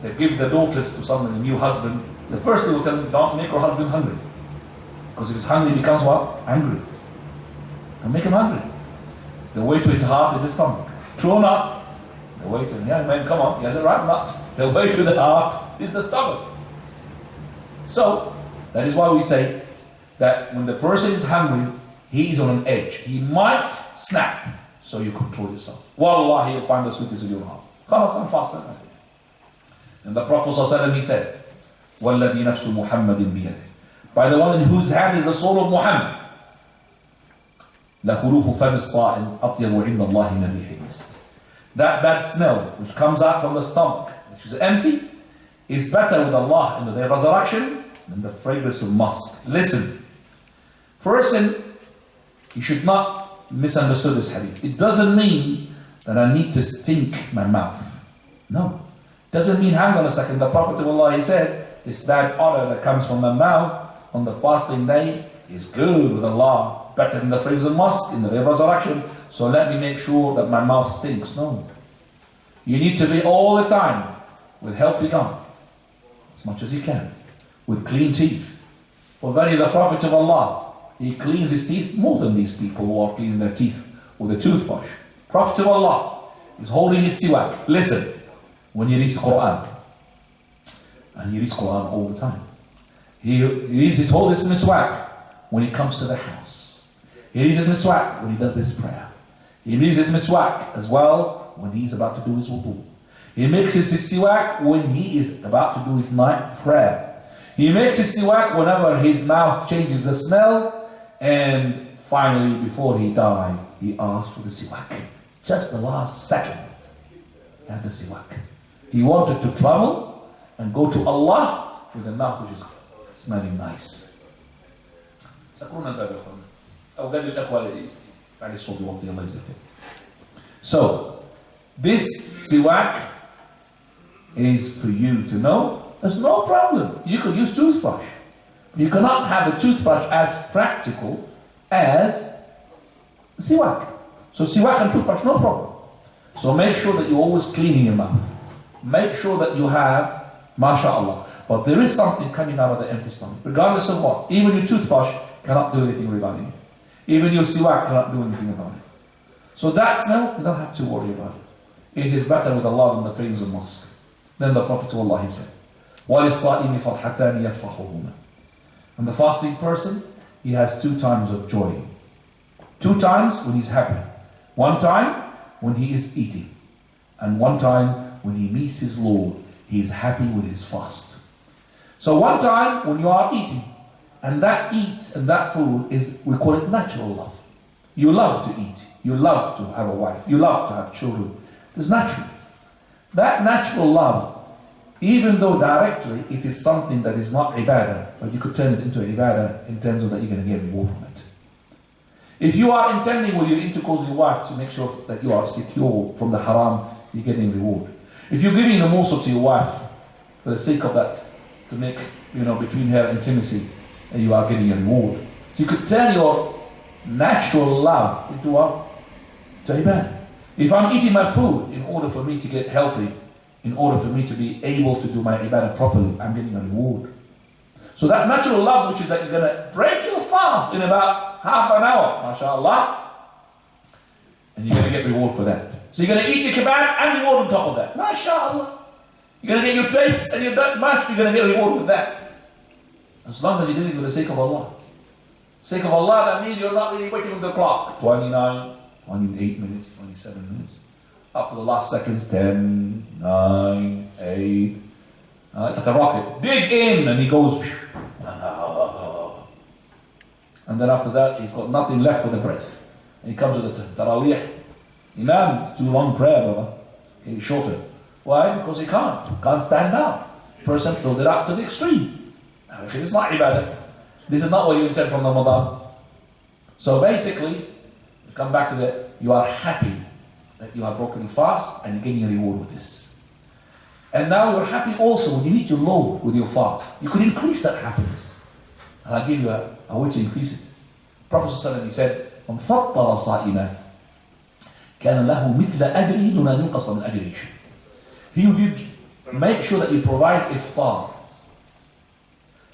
they give their daughters to someone, a new husband, the first thing will tell them, don't make your husband hungry. Because if he's hungry, he becomes what? Angry. And make him hungry. The way to his heart is his stomach. True or not? The way to, yeah man, come on, he has a right nut. The way to the heart is the stomach. So, that is why we say that when the person is hungry, he is on an edge. He might snap, so you control yourself. Wallah, he'll find the sweetness in your heart. Come on, some faster. And the Prophet ﷺ, he said, وَالَّذِي نَفْسُ مُحَمَّدٍ بِيَدِهِ, by the one in whose hand is the soul of Muhammad, لَخُلُوفُ فَمِ الصَّائِمِ أَطْيَبُ عِنْدَ اللَّهِ مِنَ الرِّيحِ الْمِسْكِ. That bad smell which comes out from the stomach, which is empty, is better with Allah in the day of resurrection than the fragrance of musk. Listen, person, you should not misunderstand this hadith. It doesn't mean that I need to stink my mouth. No. It doesn't mean, hang on a second, the Prophet of Allah, he said, this bad odor that comes from my mouth on the fasting day is good with Allah, better than the fragrance of musk in the day of resurrection. So let me make sure that my mouth stinks. No. You need to be all the time with healthy gum, as much as you can, with clean teeth. For very the Prophet of Allah, he cleans his teeth more than these people who are cleaning their teeth with a toothbrush. Prophet of Allah is holding his siwak. Listen, when he reads Quran, and he reads Quran all the time, he reads his whole miswak when he comes to the house. He reads his miswak when he does this prayer. He reads his miswak as well when he's about to do his wudu. He makes his siwak when he is about to do his night prayer. He makes his siwak whenever his mouth changes the smell, and finally before he died, he asked for the siwak. Just the last seconds, he had the siwak. He wanted to travel and go to Allah with a mouth which is smelling nice. So, this siwak is for you to know. There's no problem. You could use toothbrush. You cannot have a toothbrush as practical as siwak. So siwak and toothbrush, no problem. So make sure that you're always cleaning your mouth. Make sure that you have, mashallah. But there is something coming out of the empty stomach, regardless of what. Even your toothbrush cannot do anything regarding it. Even your siwak cannot do anything about it. So that smell, you don't have to worry about it. It is better with Allah than the fragrance of musk. Then the Prophet of Allah, he said, وَلِلصَّائِمِ فَرْحَتَانِ يَفْرَحُهُمَا. And the fasting person, he has 2 times of joy. 2 times when he's happy. 1 time when he is eating. And 1 time when he meets his Lord, he is happy with his fast. So 1 time when you are eating, and that eats and that food is, we call it natural love. You love to eat. You love to have a wife. You love to have children. It's natural. That natural love, even though directly it is something that is not ibadah, but you could turn it into ibadah in terms of that you're going to get reward from it. If you are intending with your intercourse with your wife to make sure that you are secure from the haram, you're getting reward. If you're giving a morsel to your wife for the sake of that, to make, between her intimacy, and you are getting a reward. So you could turn your natural love into what? To ibadah. If I'm eating my food in order for me to get healthy, in order for me to be able to do my ibadah properly, I'm getting a reward. So that natural love, which is that you're going to break your fast in about half an hour, mashallah, and you're going to get reward for that. So you're going to eat your kebab and reward on top of that, mashallah. You're going to get your dates and your mash, you're going to get reward with that. As long as you did it for the sake of Allah. Sake of Allah, that means you're not really waiting on the clock. 29, 28 minutes, 27 minutes. Up to the last seconds, 10, 9, 8. It's like a rocket. Dig in, and he goes. And then after that, he's got nothing left for the breath. And he comes to the Taraweeh. Imam, too long prayer, brother. It's shorter. Why? Because he can't stand down. Person filled it up to the extreme. It's not ibadah. This is not what you intend from Ramadan. So basically, come back to that, you are happy that you have broken the fast and you're getting a reward with this. And now you're happy also when you meet your Lord with your fast. You could increase that happiness. And I'll give you a way to increase it. Prophet ﷺ, he said, "Man fattara sa'ima كان له مثل أجره دون أن ينقص من أجره شيء. You make sure that you provide iftar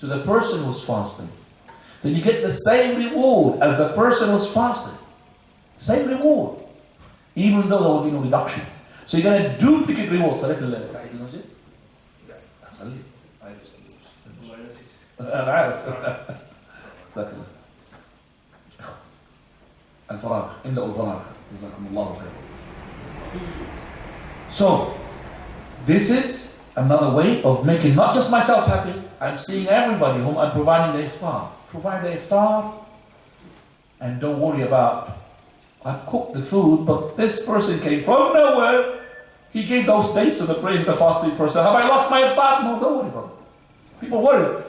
to the person who's fasting. Then you get the same reward as the person who's fasting. Same reward. Even though there will be no reduction. So you're going to duplicate rewards. صليت التحية المسجد؟ صلي. أنا عارف. الفراغ. املأوا الفراغ. جزاكم الله خير. So, this is another way of making not just myself happy, I'm seeing everybody whom I'm providing the iftar. Provide the iftar and don't worry about, I've cooked the food, but this person came from nowhere. He gave those dates to the fasting person. Have I lost my iftar? No, don't worry about it. People worry.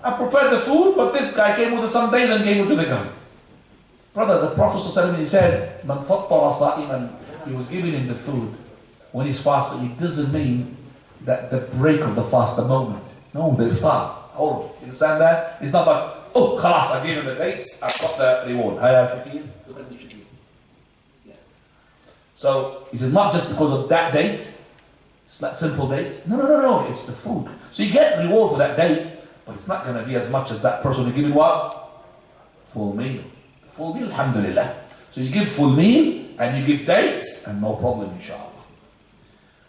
I prepared the food, but this guy came with some days and gave it to the guy. Brother, the Prophet ﷺ, he said, Man fattara sa'iman, he was giving him the food. When he's fasting, it doesn't mean that the break of the fast, the moment. No, the iftar. Oh, you understand that? It's not like, oh, khalas, I gave him the dates, I've got the reward. So, it is not just because of that date, it's that simple date. No, it's the food. So you get reward for that date, but it's not going to be as much as that person who gives what? Full meal. Full meal, alhamdulillah. So you give full meal, and you give dates, and no problem, inshallah.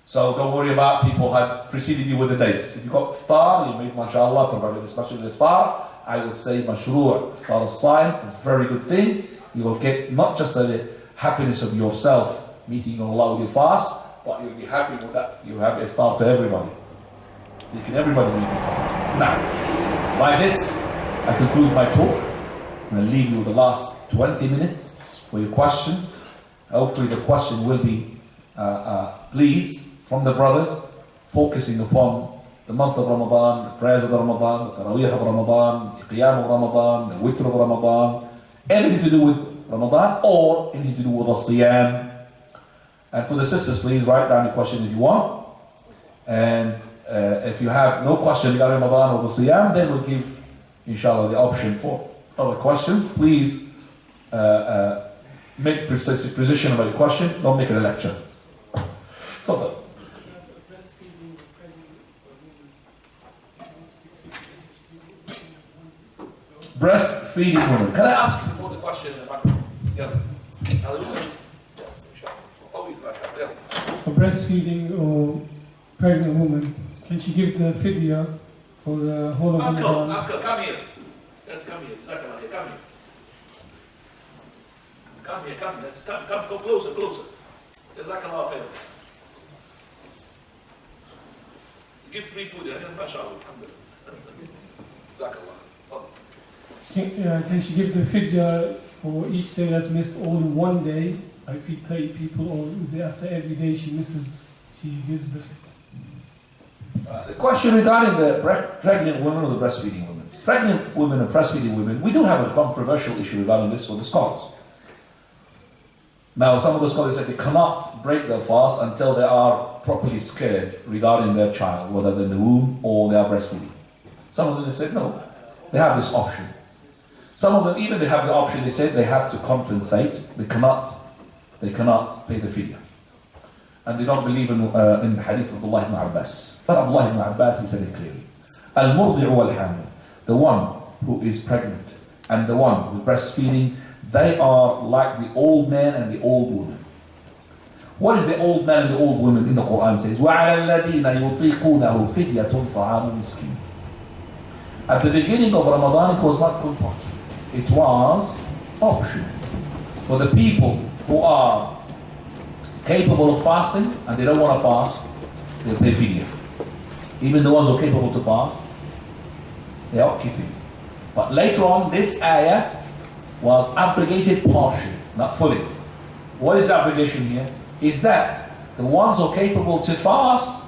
So don't worry about people had preceded you with the dates. If you got iftar, you made mashallah, provided especially the iftar, I would say mashru' iftar as-saim, a very good thing. You will get not just the happiness of yourself meeting Allah with your fast, but you'll be happy with that. You have iftar to everybody. You can everybody meet iftar. Now, by this, I conclude my talk. I'm going to leave you the last 20 minutes for your questions. Hopefully the question will be, please, from the brothers, focusing upon the month of Ramadan, the prayers of Ramadan, the Taraweeh of Ramadan, the Qiyam of Ramadan, the Witr of Ramadan, anything to do with Ramadan or anything to do with the Siyam. And for the sisters, please write down your question if you want. And if you have no question regarding Ramadan or the Siyam, then we'll give, inshallah, the option for other questions. Please make precision about your question, don't make it a lecture. Further. Breastfeeding women. Can I ask you before the question about a breastfeeding or pregnant woman, can she give the fidya for the whole of Ramadan? Uncle, come here. Let's come here. Come here. Come closer. Jazakallah khair. Give free food, mashallah. Jazakallah. Can she give the fidya for each day that's missed all in one day? I feed 30 people, or is it after every day she gives the fidya? The question regarding the pregnant women or the breastfeeding women. Pregnant women and breastfeeding women, we do have a controversial issue regarding this for the scholars. Now, some of the scholars said they cannot break their fast until they are properly scared regarding their child, whether they're in the womb or they are breastfeeding. Some of them said no, they have this option. Some of them, even they have the option, they said they have to compensate. They cannot pay the fidya. And they don't believe in the hadith of Abdullah ibn Abbas. But Abdullah ibn Abbas, he said it clearly. Al-murdi'u wal-hamil, the one who is pregnant and the one who is breastfeeding, they are like the old man and the old woman. What is the old man and the old woman in the Quran? It says, وَعَلَى الَّذِينَ يُطِيقُونَهُ فِدْيَةٌ طَعَامُ مِسْكِينٍ. At the beginning of Ramadan, it was not compulsory. It was optional. For the people who are capable of fasting and they don't want to fast, they'll pay fidya. Even the ones who are capable to fast, they are keeping. But later on, this ayah was abrogated partially, not fully. What is the abrogation here? Is that the ones who are capable to fast,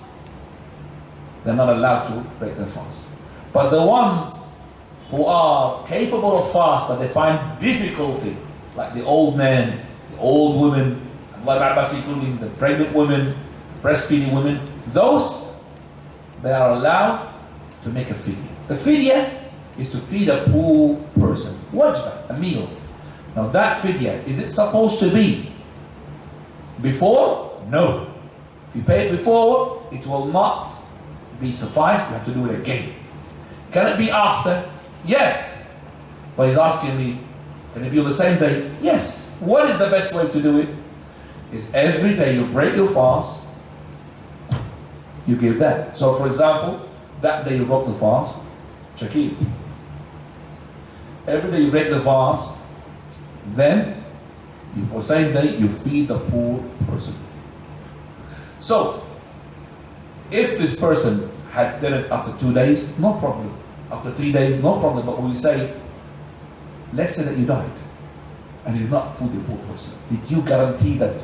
they're not allowed to break their fast. But the ones who are capable of fast but they find difficulty, like the old man, the old women, including the pregnant women, breastfeeding women, those, they are allowed to make a fidya. The fidya is to feed a poor person, wajba, a meal. Now that fidya, is it supposed to be Before? No. If you pay it before, it will not be sufficed. You have to do it again. Can it be after? Yes. But he's asking me, can it be on the same day? Yes. What is the best way to do it? Is every day you break your fast, you give that. So for example, that day you broke the fast, Shakir. Every day you break the fast, then for the same day you feed the poor person. So if this person had done it after 2 days, no problem. After 3 days, no problem. But we say, let's say that you died and you did not feed the poor person. Did you guarantee that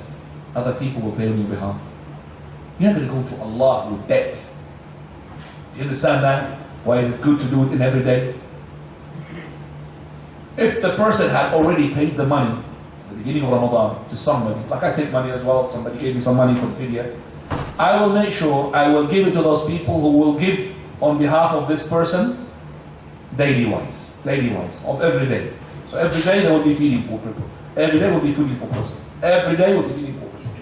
other people will pay on your behalf? You're not going to go to Allah with debt. Do you understand that? Why is it good to do it in every day? If the person had already paid the money at the beginning of Ramadan to somebody, like I take money as well, somebody gave me some money for the fidya, I will make sure I will give it to those people who will give on behalf of this person daily wise, of every day. So every day they will be feeding poor people. Every day will be feeding poor person. Every day will be feeding poor person.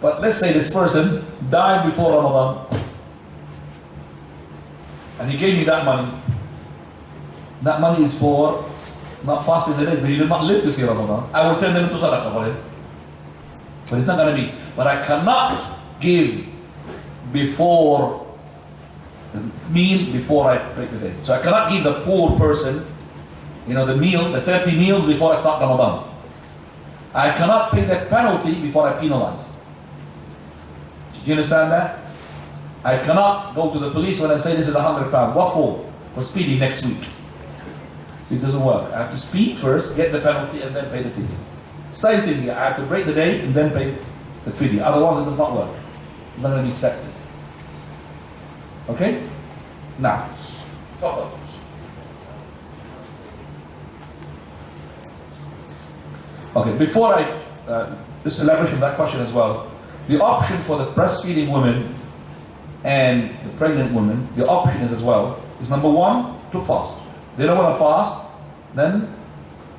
But let's say this person died before Ramadan and he gave me that money. That money is for not fasting the days, but he did not live to see Ramadan. I will turn them into sadaqah for him. But it's not going to be. But I cannot give before the meal before I break the day. So I cannot give the poor person, the meal, the 30 meals before I start Ramadan. I cannot pay that penalty before I penalize. Do you understand that? I cannot go to the police when I say this is £100. What for? For speeding next week. It doesn't work. I have to speed first, get the penalty, and then pay the ticket. Same thing here. I have to break the day and then pay the fidya. Otherwise, it does not work. It's not going to be accepted. Okay? Now, follow. Okay, before I just elaborate on that question as well, the option for the breastfeeding women and the pregnant women, the option is as well, is number one, to fast. They don't want to fast, then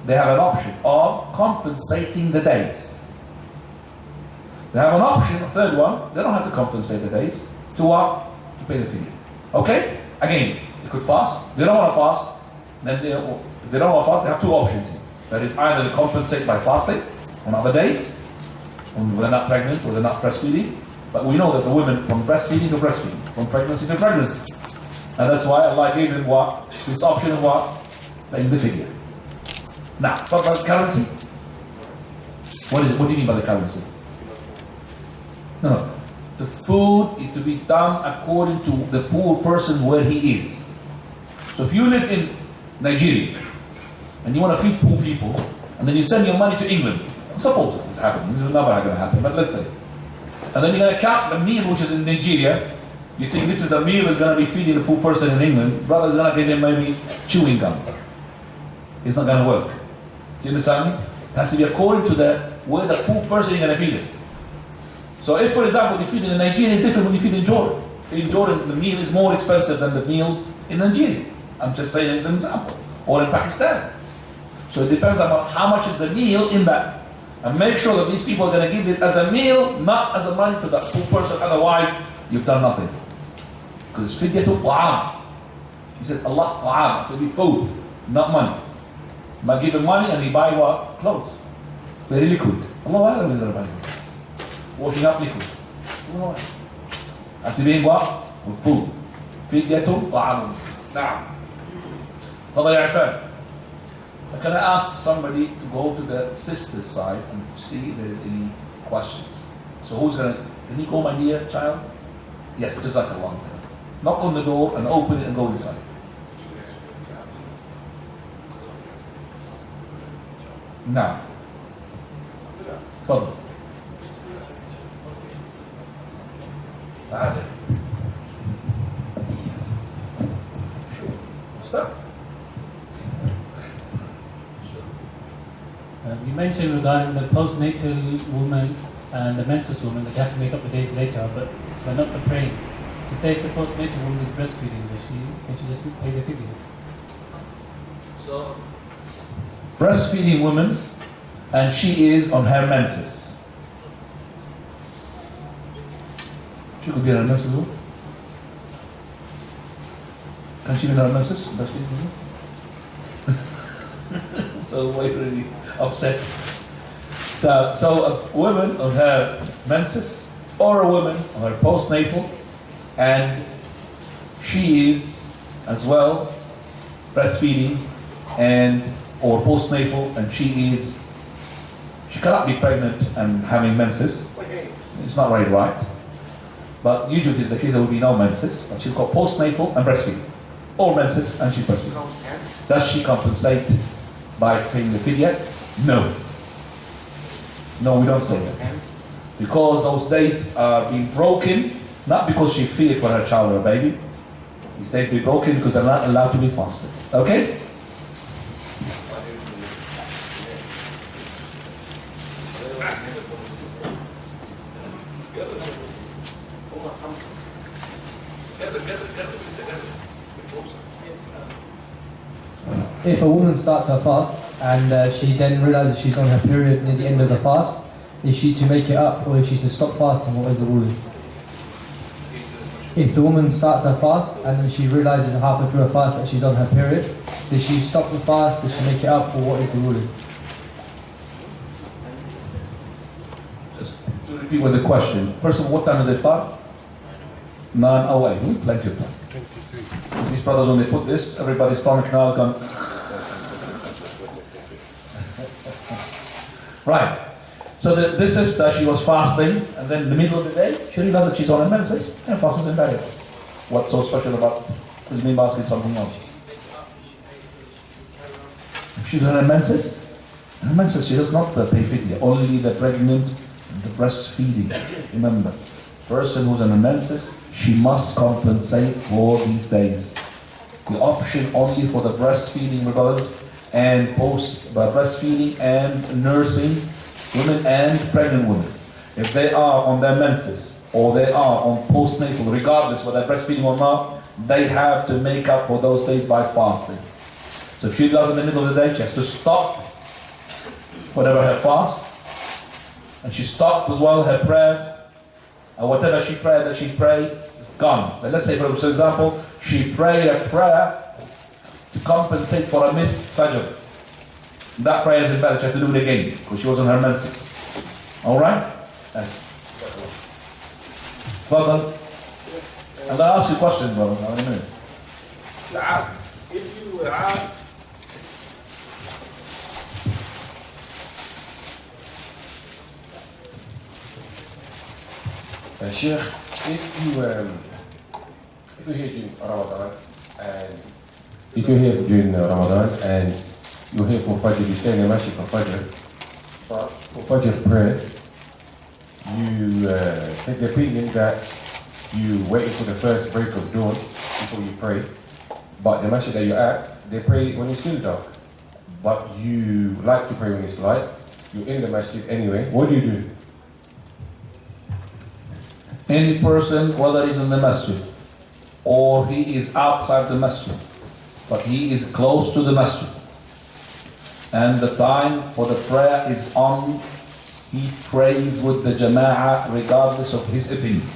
they have an option of compensating the days. They have an option, a third one, they don't have to compensate the days. To what? To pay the fee. Okay? Again, they could fast, they don't want to fast, then if they don't want to fast, they have two options here. That is either to compensate by fasting on other days, when they're not pregnant or they're not breastfeeding. But we know that the women, from breastfeeding to breastfeeding, from pregnancy to pregnancy. And that's why Allah gave them what? This option of what? Paying the figure. Now, what about currency? What is it? What do you mean by the currency? No. The food is to be done according to the poor person where he is. So if you live in Nigeria and you want to feed poor people, and then you send your money to England, suppose this is happening, it's never going to happen, but let's say, and then you're going to count the meal which is in Nigeria. You think this is the meal is going to be feeding the poor person in England, brother is going to give him maybe chewing gum. It's not going to work. Do you understand me? It has to be according to where the poor person is going to feed it. So if, for example, you feed in Nigeria, it's different when you feed in Jordan. In Jordan, the meal is more expensive than the meal in Nigeria. I'm just saying as an example. Or in Pakistan. So it depends on how much is the meal in that. And make sure that these people are going to give it as a meal, not as a money to that poor person. Otherwise, you've done nothing. Because fidyatu ta'am. He said, Allah ta'am, to be food, not money. By giving money and you buy what? Clothes. Very liquid. Allah Alam is the washing up liquid. Allah after being what? With food. Fidyatu ta'am. Now, Fadal Ya'fan. Can I ask somebody to go to the sister's side and see if there is any questions? So who's going to, can you go, my dear child? Yes, Jazakallah. Knock on the door and open it and go inside. Now, Fadal. Stop. You mentioned regarding the postnatal woman and the menses woman that they have to make up the days later, but not the praying. To say if the postnatal woman is breastfeeding, can she just pay the figure? So, breastfeeding women, and she is on her menses. She could be on her menses. Can she be on her menses? So we're really upset. So a woman on her menses, or a woman on her postnatal, and she is as well breastfeeding and or postnatal, and she cannot be pregnant and having menses. It's not very right. But usually it's the case there will be no menses, but she's got postnatal and breastfeeding, or menses and she's breastfeeding. Does she compensate by paying the fidya? No. No, we don't say that. Because those days are being broken, not because she feared for her child or her baby. These days be broken because they're not allowed to be fasted. Okay? If a woman starts her fast and she then realizes she's on her period near the end of the fast, is she to make it up or is she to stop fasting? What is the ruling? If the woman starts her fast and then she realizes halfway through her fast that she's on her period, does she stop the fast, does she make it up, or what is the ruling? Just to repeat with the question. First of all, what time does it start? 9:08. Plenty of time. These brothers, when they put this, everybody's stomach now gone. Right. So this is that she was fasting, and then in the middle of the day, she realized that she's on her menses, and fast is invariable. What's so special about his name asking something else? If she's on her menses, she does not pay fidya, only the pregnant and the breastfeeding. Remember, person who's on her menses, she must compensate for these days. The option only for the breastfeeding, my brothers, and breastfeeding and nursing women and pregnant women. If they are on their menses or they are on postnatal, regardless whether they're breastfeeding or not, they have to make up for those days by fasting. So if she does in the middle of the day, she has to stop whatever her fast, and she stopped as well her prayers, and whatever she prayed that she prayed is gone. But let's say, for example, she prayed a prayer to compensate for a missed fajr. That prayer is invalid. She has to do it again because she was on her menses. All right? Further. And I'll ask you a question, brother, in a minute. If you are Sheikh, if you're here during Ramadan and you're here for Fajr, you stay in the masjid for Fajr. But for Fajr prayer, you take the opinion that you waiting for the first break of dawn before you pray. But the masjid that you're at, they pray when it's still dark. But you like to pray when it's light. You're in the masjid anyway. What do? Any person, whether he's in the masjid or he is outside the masjid, but he is close to the masjid, and the time for the prayer is on, he prays with the jama'ah regardless of his opinion.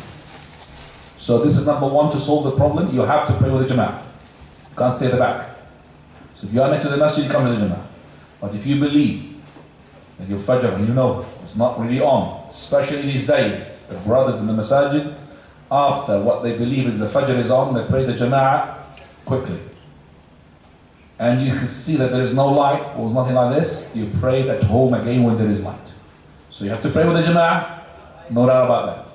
So this is number one, to solve the problem, you have to pray with the jama'ah. You can't stay at the back. So if you are next to the masjid, you come with the jama'ah. But if you believe that your fajr, and you know it's not really on, especially these days, the brothers in the masajid, after what they believe is the fajr is on, they pray the jama'ah quickly. And you can see that there is no light or nothing like this, you pray at home again when there is light. So you have to pray with the jama'ah, no doubt about that.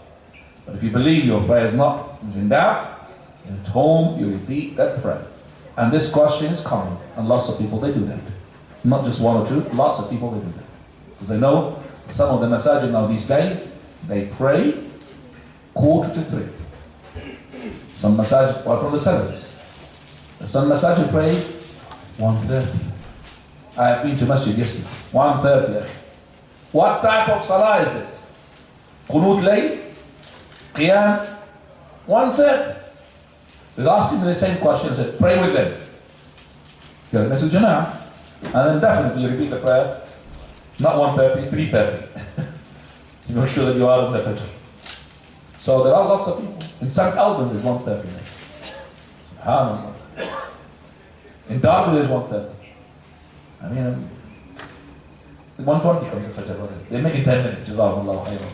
But if you believe your prayer is not in doubt, at home you repeat that prayer. And this question is common, and lots of people, they do that. Not just one or two, lots of people, they do that. Because they know some of the masajid now these days, they pray 2:45. Some masajid, well, from the Salafists. Some masajid pray 1:30. I have been to masjid yesterday. 1:30. What type of salah is this? Qunut layl? Qiyam? 1:30. They asked him the same question and said, pray with them. You're next to Jama'ah. And then definitely repeat the prayer Not 1:30, 3:30. You make sure that you are in the Fajr. So there are lots of people. In St. Albans there's 1:30. SubhanAllah. In Derby there's 1:30. I mean, 1:20 comes the Fajr. They make it 10 minutes. Jazakumullahu khairan.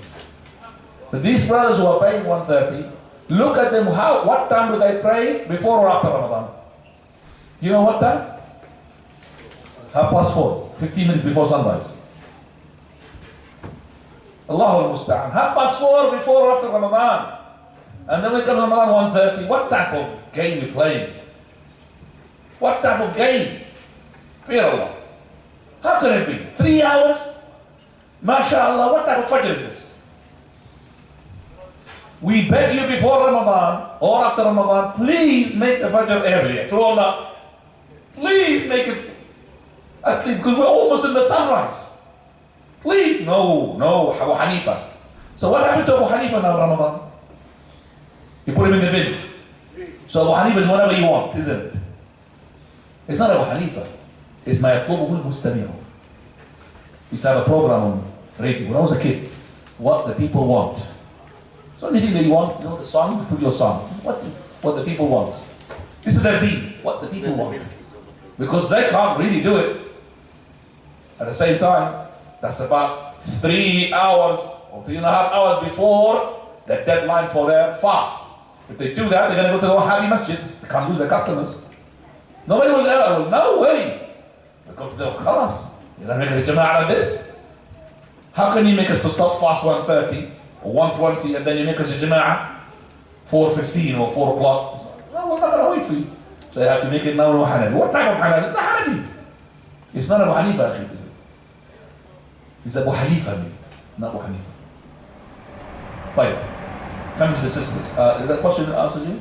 But these brothers who are praying 1:30, look at them. What time do they pray? Before or after Ramadan? Do you know what time? 4:30. 15 minutes before sunrise. Allahu al-Musta'an. 4:30 before or after Ramadan. And then we come Ramadan 1:30. What type of game you playing? What type of game? Fear Allah. How can it be? 3 hours? MashaAllah, what type of Fajr is this? We beg you before Ramadan or after Ramadan, please make the Fajr earlier. True or not? Please make it at least, because we're almost in the sunrise. Please. No, Abu Hanifa. So what happened to Abu Hanifa now Ramadan? You put him in the bin. So Abu Hanifa is whatever you want, isn't it? It's not Abu Hanifa. It's my يطلبه المستمع. Used to have a program on radio when I was a kid. What the people want. So anything that you want, the song, put your song. What the people want. This is their deen. What the people want. Because they can't really do it. At the same time, that's about 3 hours or 3.5 hours before the deadline for their fast. If they do that, they're going to go to the Wahhabi masjids. They can't lose their customers. Nobody will ever, no way. They go to the khalas. You're going to make a jama'ah like this? How can you make us to stop fast 1:30 or 1:20 and then you make us a jama'ah 4:15 or 4 o'clock? No, we're not going to wait for you. So they have to make it now Hanafi. What type of Hanafi? It's not Hanafi. It's not Abu Hanifa actually. It's Abu Hanifa, not Abu Hanifa. Fine. Coming to the sisters. Is that question answered you?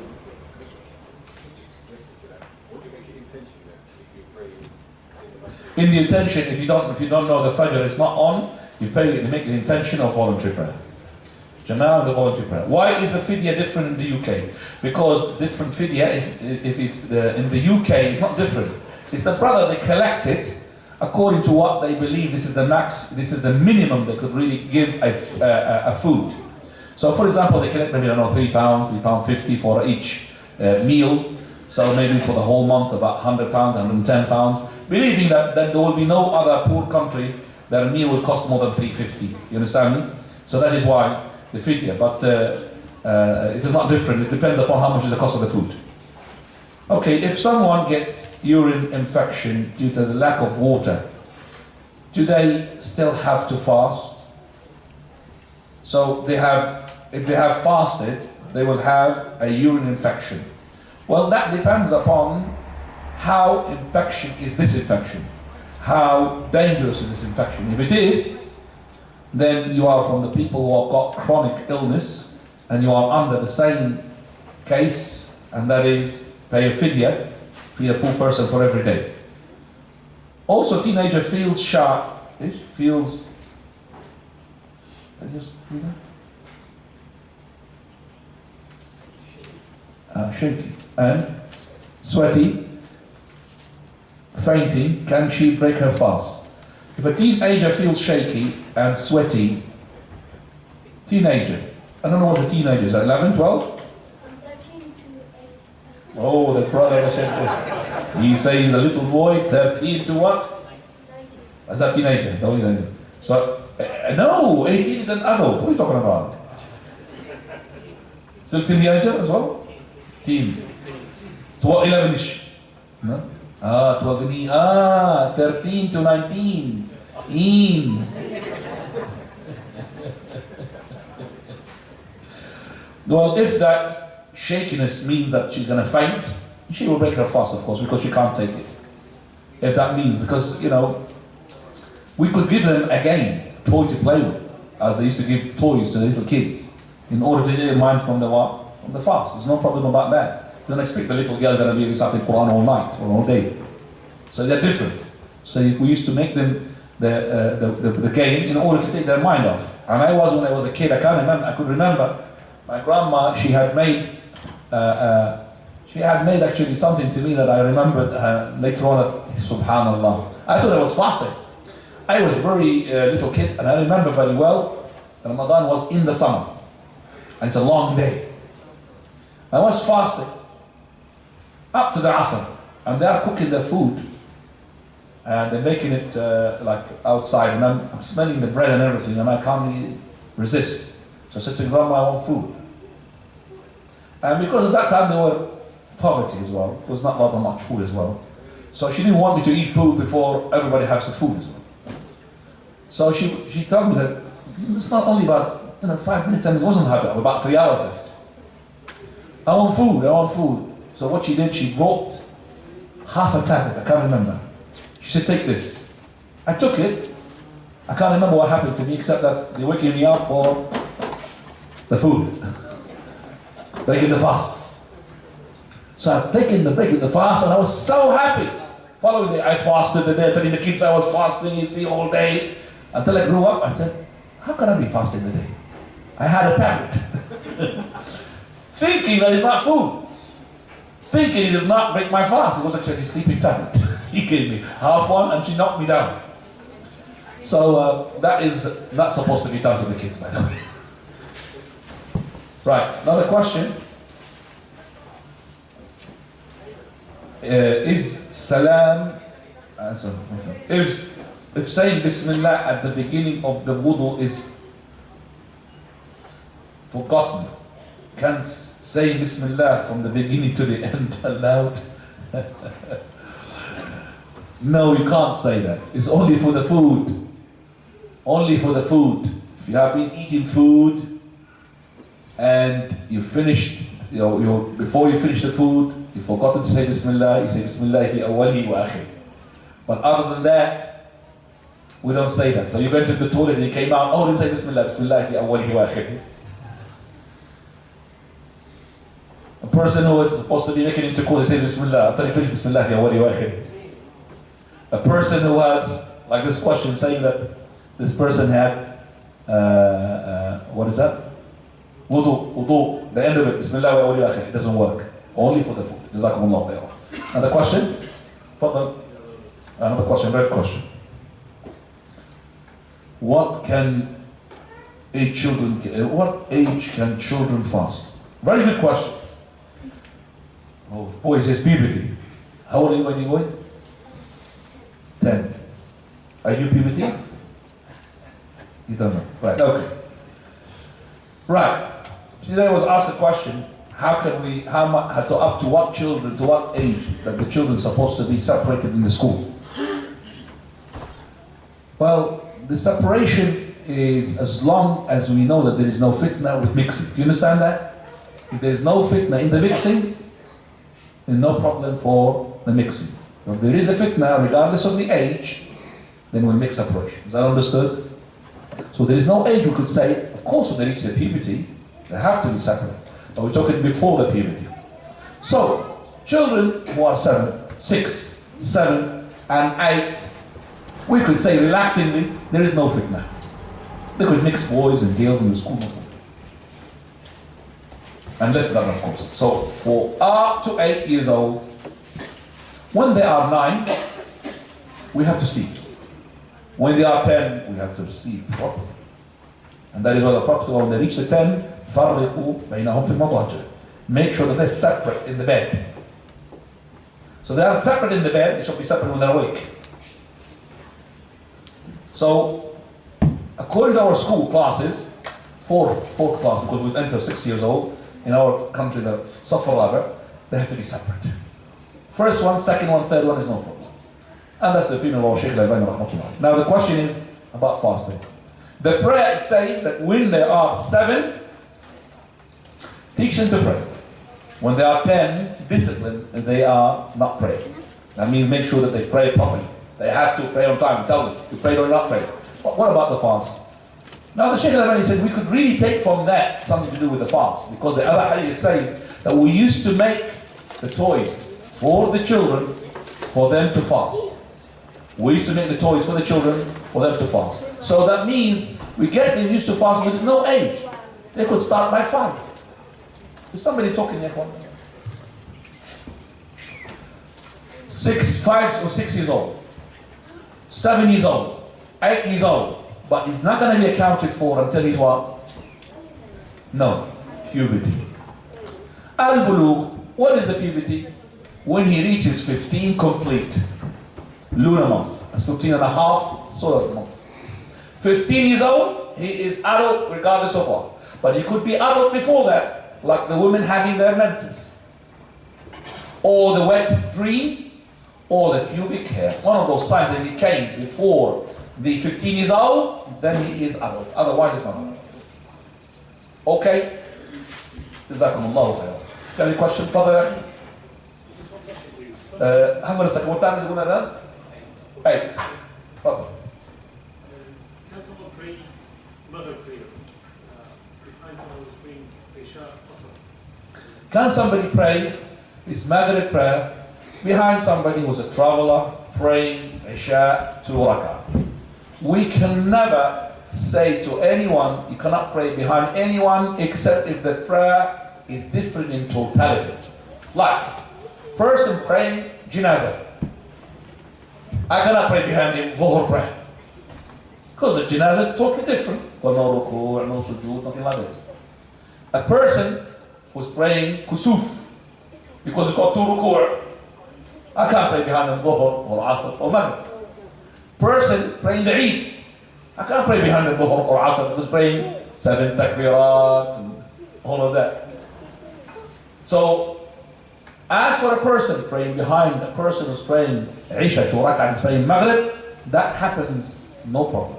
In the intention, if you don't know the Fajr is not on, you make the intention of voluntary prayer. Jama'ah and the voluntary prayer. Why is the fidya different in the UK? Because different fidya is in the UK it's not different. It's the brother they collect it according to what they believe this is the max, this is the minimum they could really give a food. So for example, they collect maybe, I don't know, £3, £3.50 for each meal. So maybe for the whole month about £100, £110. Believing that there will be no other poor country that a meal will cost more than £3.50. You understand me? So that is why the fidya. But it is not different. It depends upon how much is the cost of the food. Okay, if someone gets urine infection due to the lack of water, do they still have to fast? So if they have fasted, they will have a urine infection. Well, that depends upon how infection is this infection. How dangerous is this infection? If it is, then you are from the people who have got chronic illness and you are under the same case, and that is pay a fidya, be a poor person for every day. Also, teenager feels sharp, feels shaky and sweaty, fainting. Can she break her fast? If a teenager feels shaky and sweaty, teenager, I don't know what a teenager is, 11, 12? Oh, the brother said he says a little boy, 13 to what? 19. Is that teenager? So, no, 18 is an adult. What are you talking about? Still teenager as well? Teen. So what, 11-ish? No? 12, 13 to 19. Well, if that shakiness means that she's going to faint, she will break her fast, of course, because she can't take it. If that means, because, we could give them a game, a toy to play with, as they used to give toys to the little kids, in order to get their mind from the fast. There's no problem about that. Don't expect the little girl going to be reciting Quran all night or all day. So they're different. So we used to make them the game in order to take their mind off. And when I was a kid, I could remember my grandma, she had made actually something to me that I remembered later on. Subhanallah. I thought I was fasting. I was very little kid, and I remember very well, Ramadan was in the summer, and it's a long day. I was fasting up to the Asr, and they are cooking their food, and they're making it like outside, and I'm smelling the bread and everything, and I can't really resist. So I said to Grandma, I want food. And because at that time there were poverty as well, there was not that much food as well. So she didn't want me to eat food before everybody has the food as well. So she told me that it's not only about 5 minutes, and it wasn't about 3 hours left. I want food. So what she did, she brought half a tablet, I can't remember. She said, take this. I took it. I can't remember what happened to me except that they're waking me up for the food. Breaking the fast. So I've taken the break in the fast, and I was so happy. Following day, I fasted the day, telling the kids I was fasting, you see, all day. Until I grew up, I said, how can I be fasting the day? I had a tablet. Thinking that it's not food. Thinking it does not break my fast. It was actually a sleeping tablet. He gave me half one, and she knocked me down. So that is not supposed to be done to the kids, by the way. Right, another question. Is salam, if saying Bismillah at the beginning of the wudu is forgotten, can say Bismillah from the beginning to the end allowed? No, you can't say that. It's only for the food. Only for the food. If you have been eating food and you finished, before you finish the food, you forgotten to say Bismillah, you say Bismillah fi awwalihi wa akhir. But other than that, we don't say that. So you went to the toilet and you came out, oh, you say Bismillah, Bismillah fi awwalihi wa akhir. A person who is supposed to be making intercourse, they say Bismillah, after you finish Bismillah fi awwalihi wa akhir. A person who has, like this question, saying that this person had, what is that? Wudu, the end of it, Bismillah wa awwalihi wa akhir. It doesn't work. Only for the food. Jazakumullah khairan. Another question? Fadal. Another question, red question. What age can children fast? Very good question. Oh, boy, it says puberty. How old are you when you went? 10. Are you puberty? You don't know. Right, okay. Right. Today was asked a question. Up to what age that the children are supposed to be separated in the school? Well, the separation is as long as we know that there is no fitna with mixing. Do you understand that? If there is no fitna in the mixing, then no problem for the mixing. If there is a fitna, regardless of the age, then we'll make separation. Is that understood? So there is no age we could say, of course when they reach their puberty, they have to be separate. But we're talking before the puberty. So, children who are 6, 7, and 8, we could say relaxingly, there is no fitna. They could mix boys and girls in the school. And less than, of course. So, for up to 8 years old, when they are 9, we have to see. When they are 10, we have to see properly. And that is why the Prophet, when they reach the 10, فَرِّقُوا بَيْنَهُمْ فِي الْمَضَاجِعِ. Make sure that they're separate in the bed. So they are separate in the bed, they should be separate when they're awake. So, according to our school classes, fourth class, because we enter 6 years old, in our country, the Safar, they have to be separate. First one, second one, third one is no problem. And that's the opinion of our Shaykh Al-Albani rahmatullah. Now the question is about fasting. The prayer says that when they are 7, teach them to pray. When they are 10, discipline, and they are not praying. That means make sure that they pray properly. They have to pray on time. Tell them, you pray or not pray. But what about the fast? Now the Shaykh Al-Albani said we could really take from that something to do with the fast, because the other hadith says that we used to make the toys for the children for them to fast. We used to make the toys for the children for them to fast. So that means we get them used to fast, but there's no age. They could start by 5. Is somebody talking here? 5 or 6 years old, 7 years old, 8 years old, but he's not going to be accounted for until he's what? No, puberty. Al-Bulugh, what is the puberty? When he reaches 15 complete lunar month. That's 15 and a half solar month. 15 years old, he is adult regardless of what. But he could be adult before that, like the women having their menses, or the wet dream, or the pubic hair. One of those signs that he decays before the 15 years old, then he is adult. Otherwise, he's not adult. Okay? Jazakumullahu khair. Any question further? Hang on a second. What time is it going to 8. Further. Can someone pray Maghrib prayer behind someone who's praying Isha Asr? Can somebody pray his Maghrib prayer behind somebody who's a traveler praying Isha 2 rak'ah? We can never say to anyone, you cannot pray behind anyone except if the prayer is different in totality. Like, person praying Janazah. I cannot pray behind him Dhuhr prayer. Because the Janazah is totally different. Well, no ruku', no sujood, nothing like this. A person who's praying Kusuf, because it's got 2 ruku', I can't pray behind him Dhuhr or Asr or Maghrib. Person praying the Eid, I can't pray behind him Dhuhr or Asr because praying 7 takbirat and all of that. So, as for a person praying behind a person who's praying Isha 2 rak'ah and praying Maghrib, that happens no problem.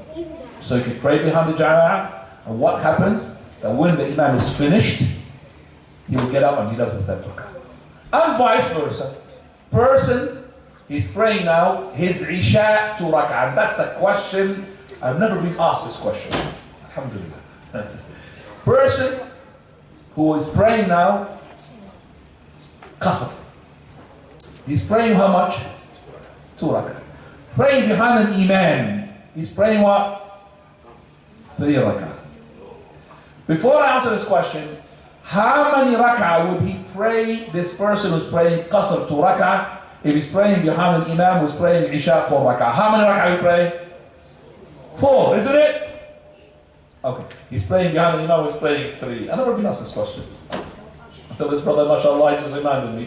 So you can pray behind the Jama'ah, and what happens? That when the Imam is finished, he will get up and he does his 10 rak'ah. And vice versa. Person, he's praying now his Isha 2 rak'ah. And that's a question, I've never been asked this question. Alhamdulillah. Person who is praying now Qasr. He's praying how much? 2 rak'ah. Praying behind an Imam. He's praying what? 3 rak'ah. Before I answer this question, how many rak'ah would he pray, this person who's praying Qasr 2 rak'ah, if he's praying behind an Imam who's praying Isha 4 rak'ah? How many rak'ah you pray? 4, isn't it? Okay. He's praying behind an Imam who's praying 3. I've never been asked this question. Until this brother, mashallah, just reminded me.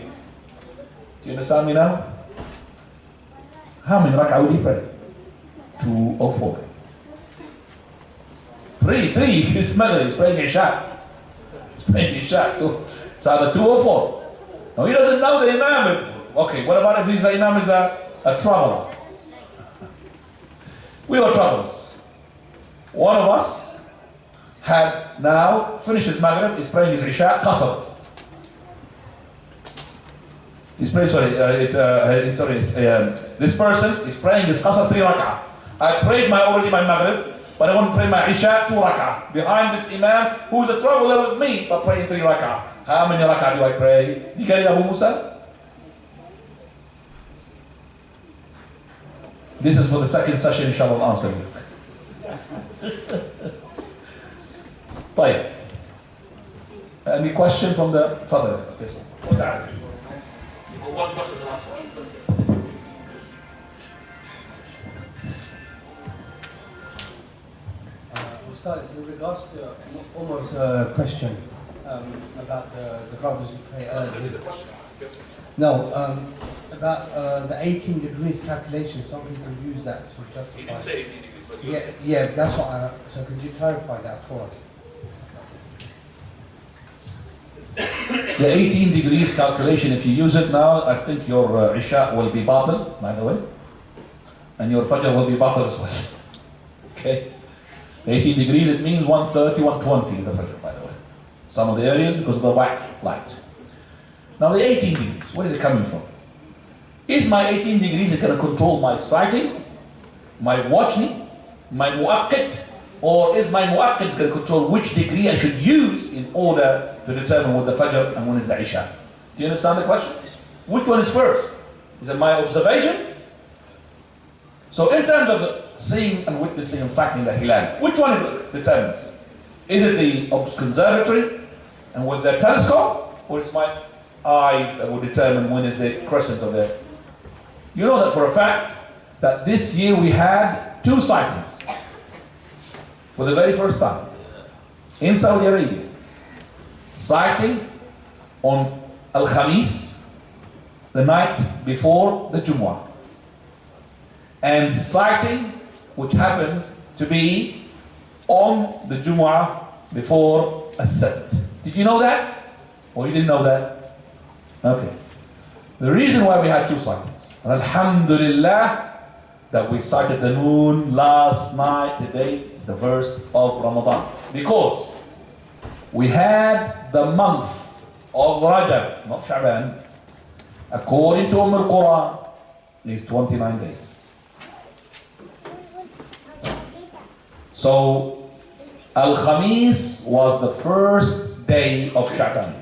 Do you understand me now? How many rak'ah would he pray? 2 or 4? 3. His mother is praying Isha. He's praying Isha. It's either 2 or 4. Now he doesn't know the Imam. Okay, what about if his Imam is a traveler? We are travelers. One of us had now finished his Maghrib, is praying his Isha Qasr. He's praying, this person is praying his Qasr 3 rak'ah. I prayed already my Maghrib, but I want to pray my Isha 2 rak'ah. Behind this Imam, who's a traveler with me, but praying 3 rak'ah. How many rak'ah do I pray? You get it, Abu Musa? This is for the second session, inshallah, I'll answer you. طيب. Any question from the father? Yes. One question, the last one. Ustaz, in regards to almost a question about the brothers who pray early. No, about the 18 degrees calculation. Some people use that to justify. He didn't say 18 degrees, but he Yeah, that's what. So could you clarify that for us? The 18 degrees calculation, if you use it now, I think your Isha will be batil, by the way. And your Fajr will be batil as well. Okay? 18 degrees, it means 130, 120 in the Fajr, by the way. Some of the areas because of the white light. Now the 18 degrees, where is it coming from? Is my 18 degrees going to control my sighting, my watching, my mu'akkad, or is my mu'akkad going to control which degree I should use in order to determine when the Fajr and when is the Isha? Do you understand the question? Which one is first? Is it my observation? So in terms of seeing and witnessing and sighting the Hilal, which one it determines? Is it the observatory and with the telescope, or is my eyes that will determine when is the crescent of the... You know that for a fact that this year we had two sightings for the very first time in Saudi Arabia. Sighting on Al-Khamis, the night before the Jumu'ah, and sighting which happens to be on the Jumu'ah before As-Sabt. Did you know that? Or you didn't know that? Okay. The reason why we had two sightings, and alhamdulillah that we sighted the moon last night, today is the 1st of Ramadan, because we had the month of Rajab, not Sha'ban, according to al-Quran, is 29 days. So Al-Khamis was the first day of Sha'ban.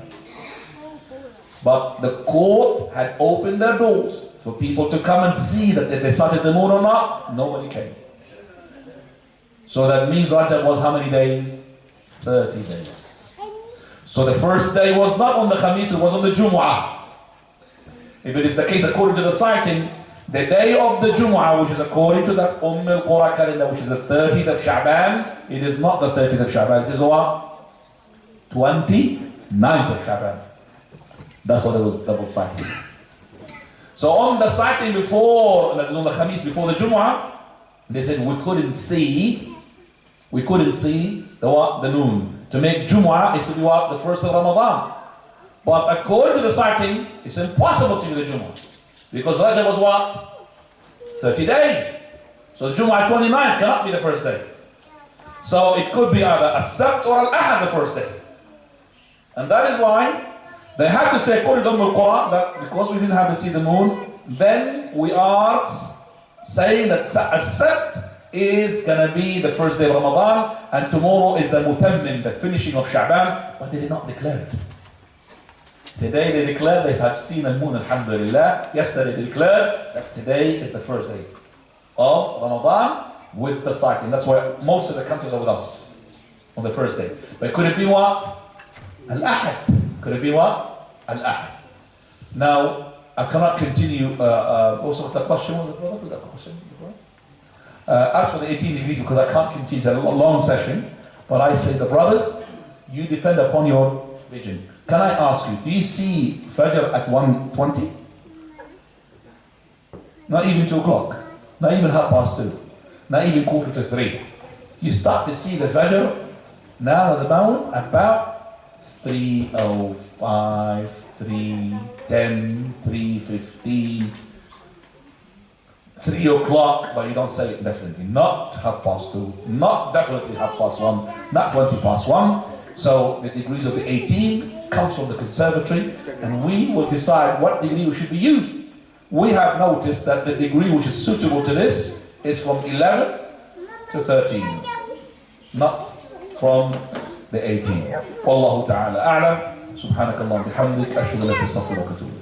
But the court had opened their doors for people to come and see that they sighted the moon or not. Nobody came. So that means Rajab was how many days? 30 days. So the first day was not on the Khamis, it was on the Jumu'ah. If it is the case according to the sighting, the day of the Jumu'ah, which is according to the al-Qura calendar, which is the 30th of Sha'ban, it is not the 30th of Sha'ban, it is what? 29th of Sha'ban. That's what it was double sighting. So on the sighting before, on the Khamis, before the Jumu'ah, they said we couldn't see the what? The moon. To make Jumu'ah is to be what? The 1st of Ramadan. But according to the sighting, it's impossible to do the Jumu'ah. Because Rajab was what? 30 days. So Jumu'ah 29th cannot be the first day. So it could be either As-Sabt or Al-Ahad the first day. And that is why they had to say, according to al-Quran, that because we didn't have to see the moon, then we are saying that As-Sabt is going to be the first day of Ramadan, and tomorrow is the Mutammin, the finishing of Sha'ban, but they did not declare it. Today they declared they have seen the moon, alhamdulillah. Yesterday they declared that today is the first day of Ramadan with the sighting. That's why most of the countries are with us on the first day. But could it be what? Al-Ahad. Could it be what? Al-Ahad. Now, I cannot continue. Also, the question was the brother? That question? As for the 18 degrees, because I can't continue, it's a long session, but I say the brothers, you depend upon your vision. Can I ask you, do you see Fajr at 1:20? Not even 2 o'clock, not even 2:30, not even 2:45. You start to see the Fajr now at the moment about 3:05, 3:10, 3:15, 3 o'clock, but you don't say it definitely. Not 2:30, not definitely 1:30, not 1:20. So the degrees of the 18 comes from the conservatory, and we will decide what degree we should be used. We have noticed that the degree which is suitable to this is from 11 to 13, not from the 18. Wallahu ta'ala a'lam. Subhanakallah bihamdik, ashhadu an la ilaha illa anta, astaghfiruka wa atubu ilayk.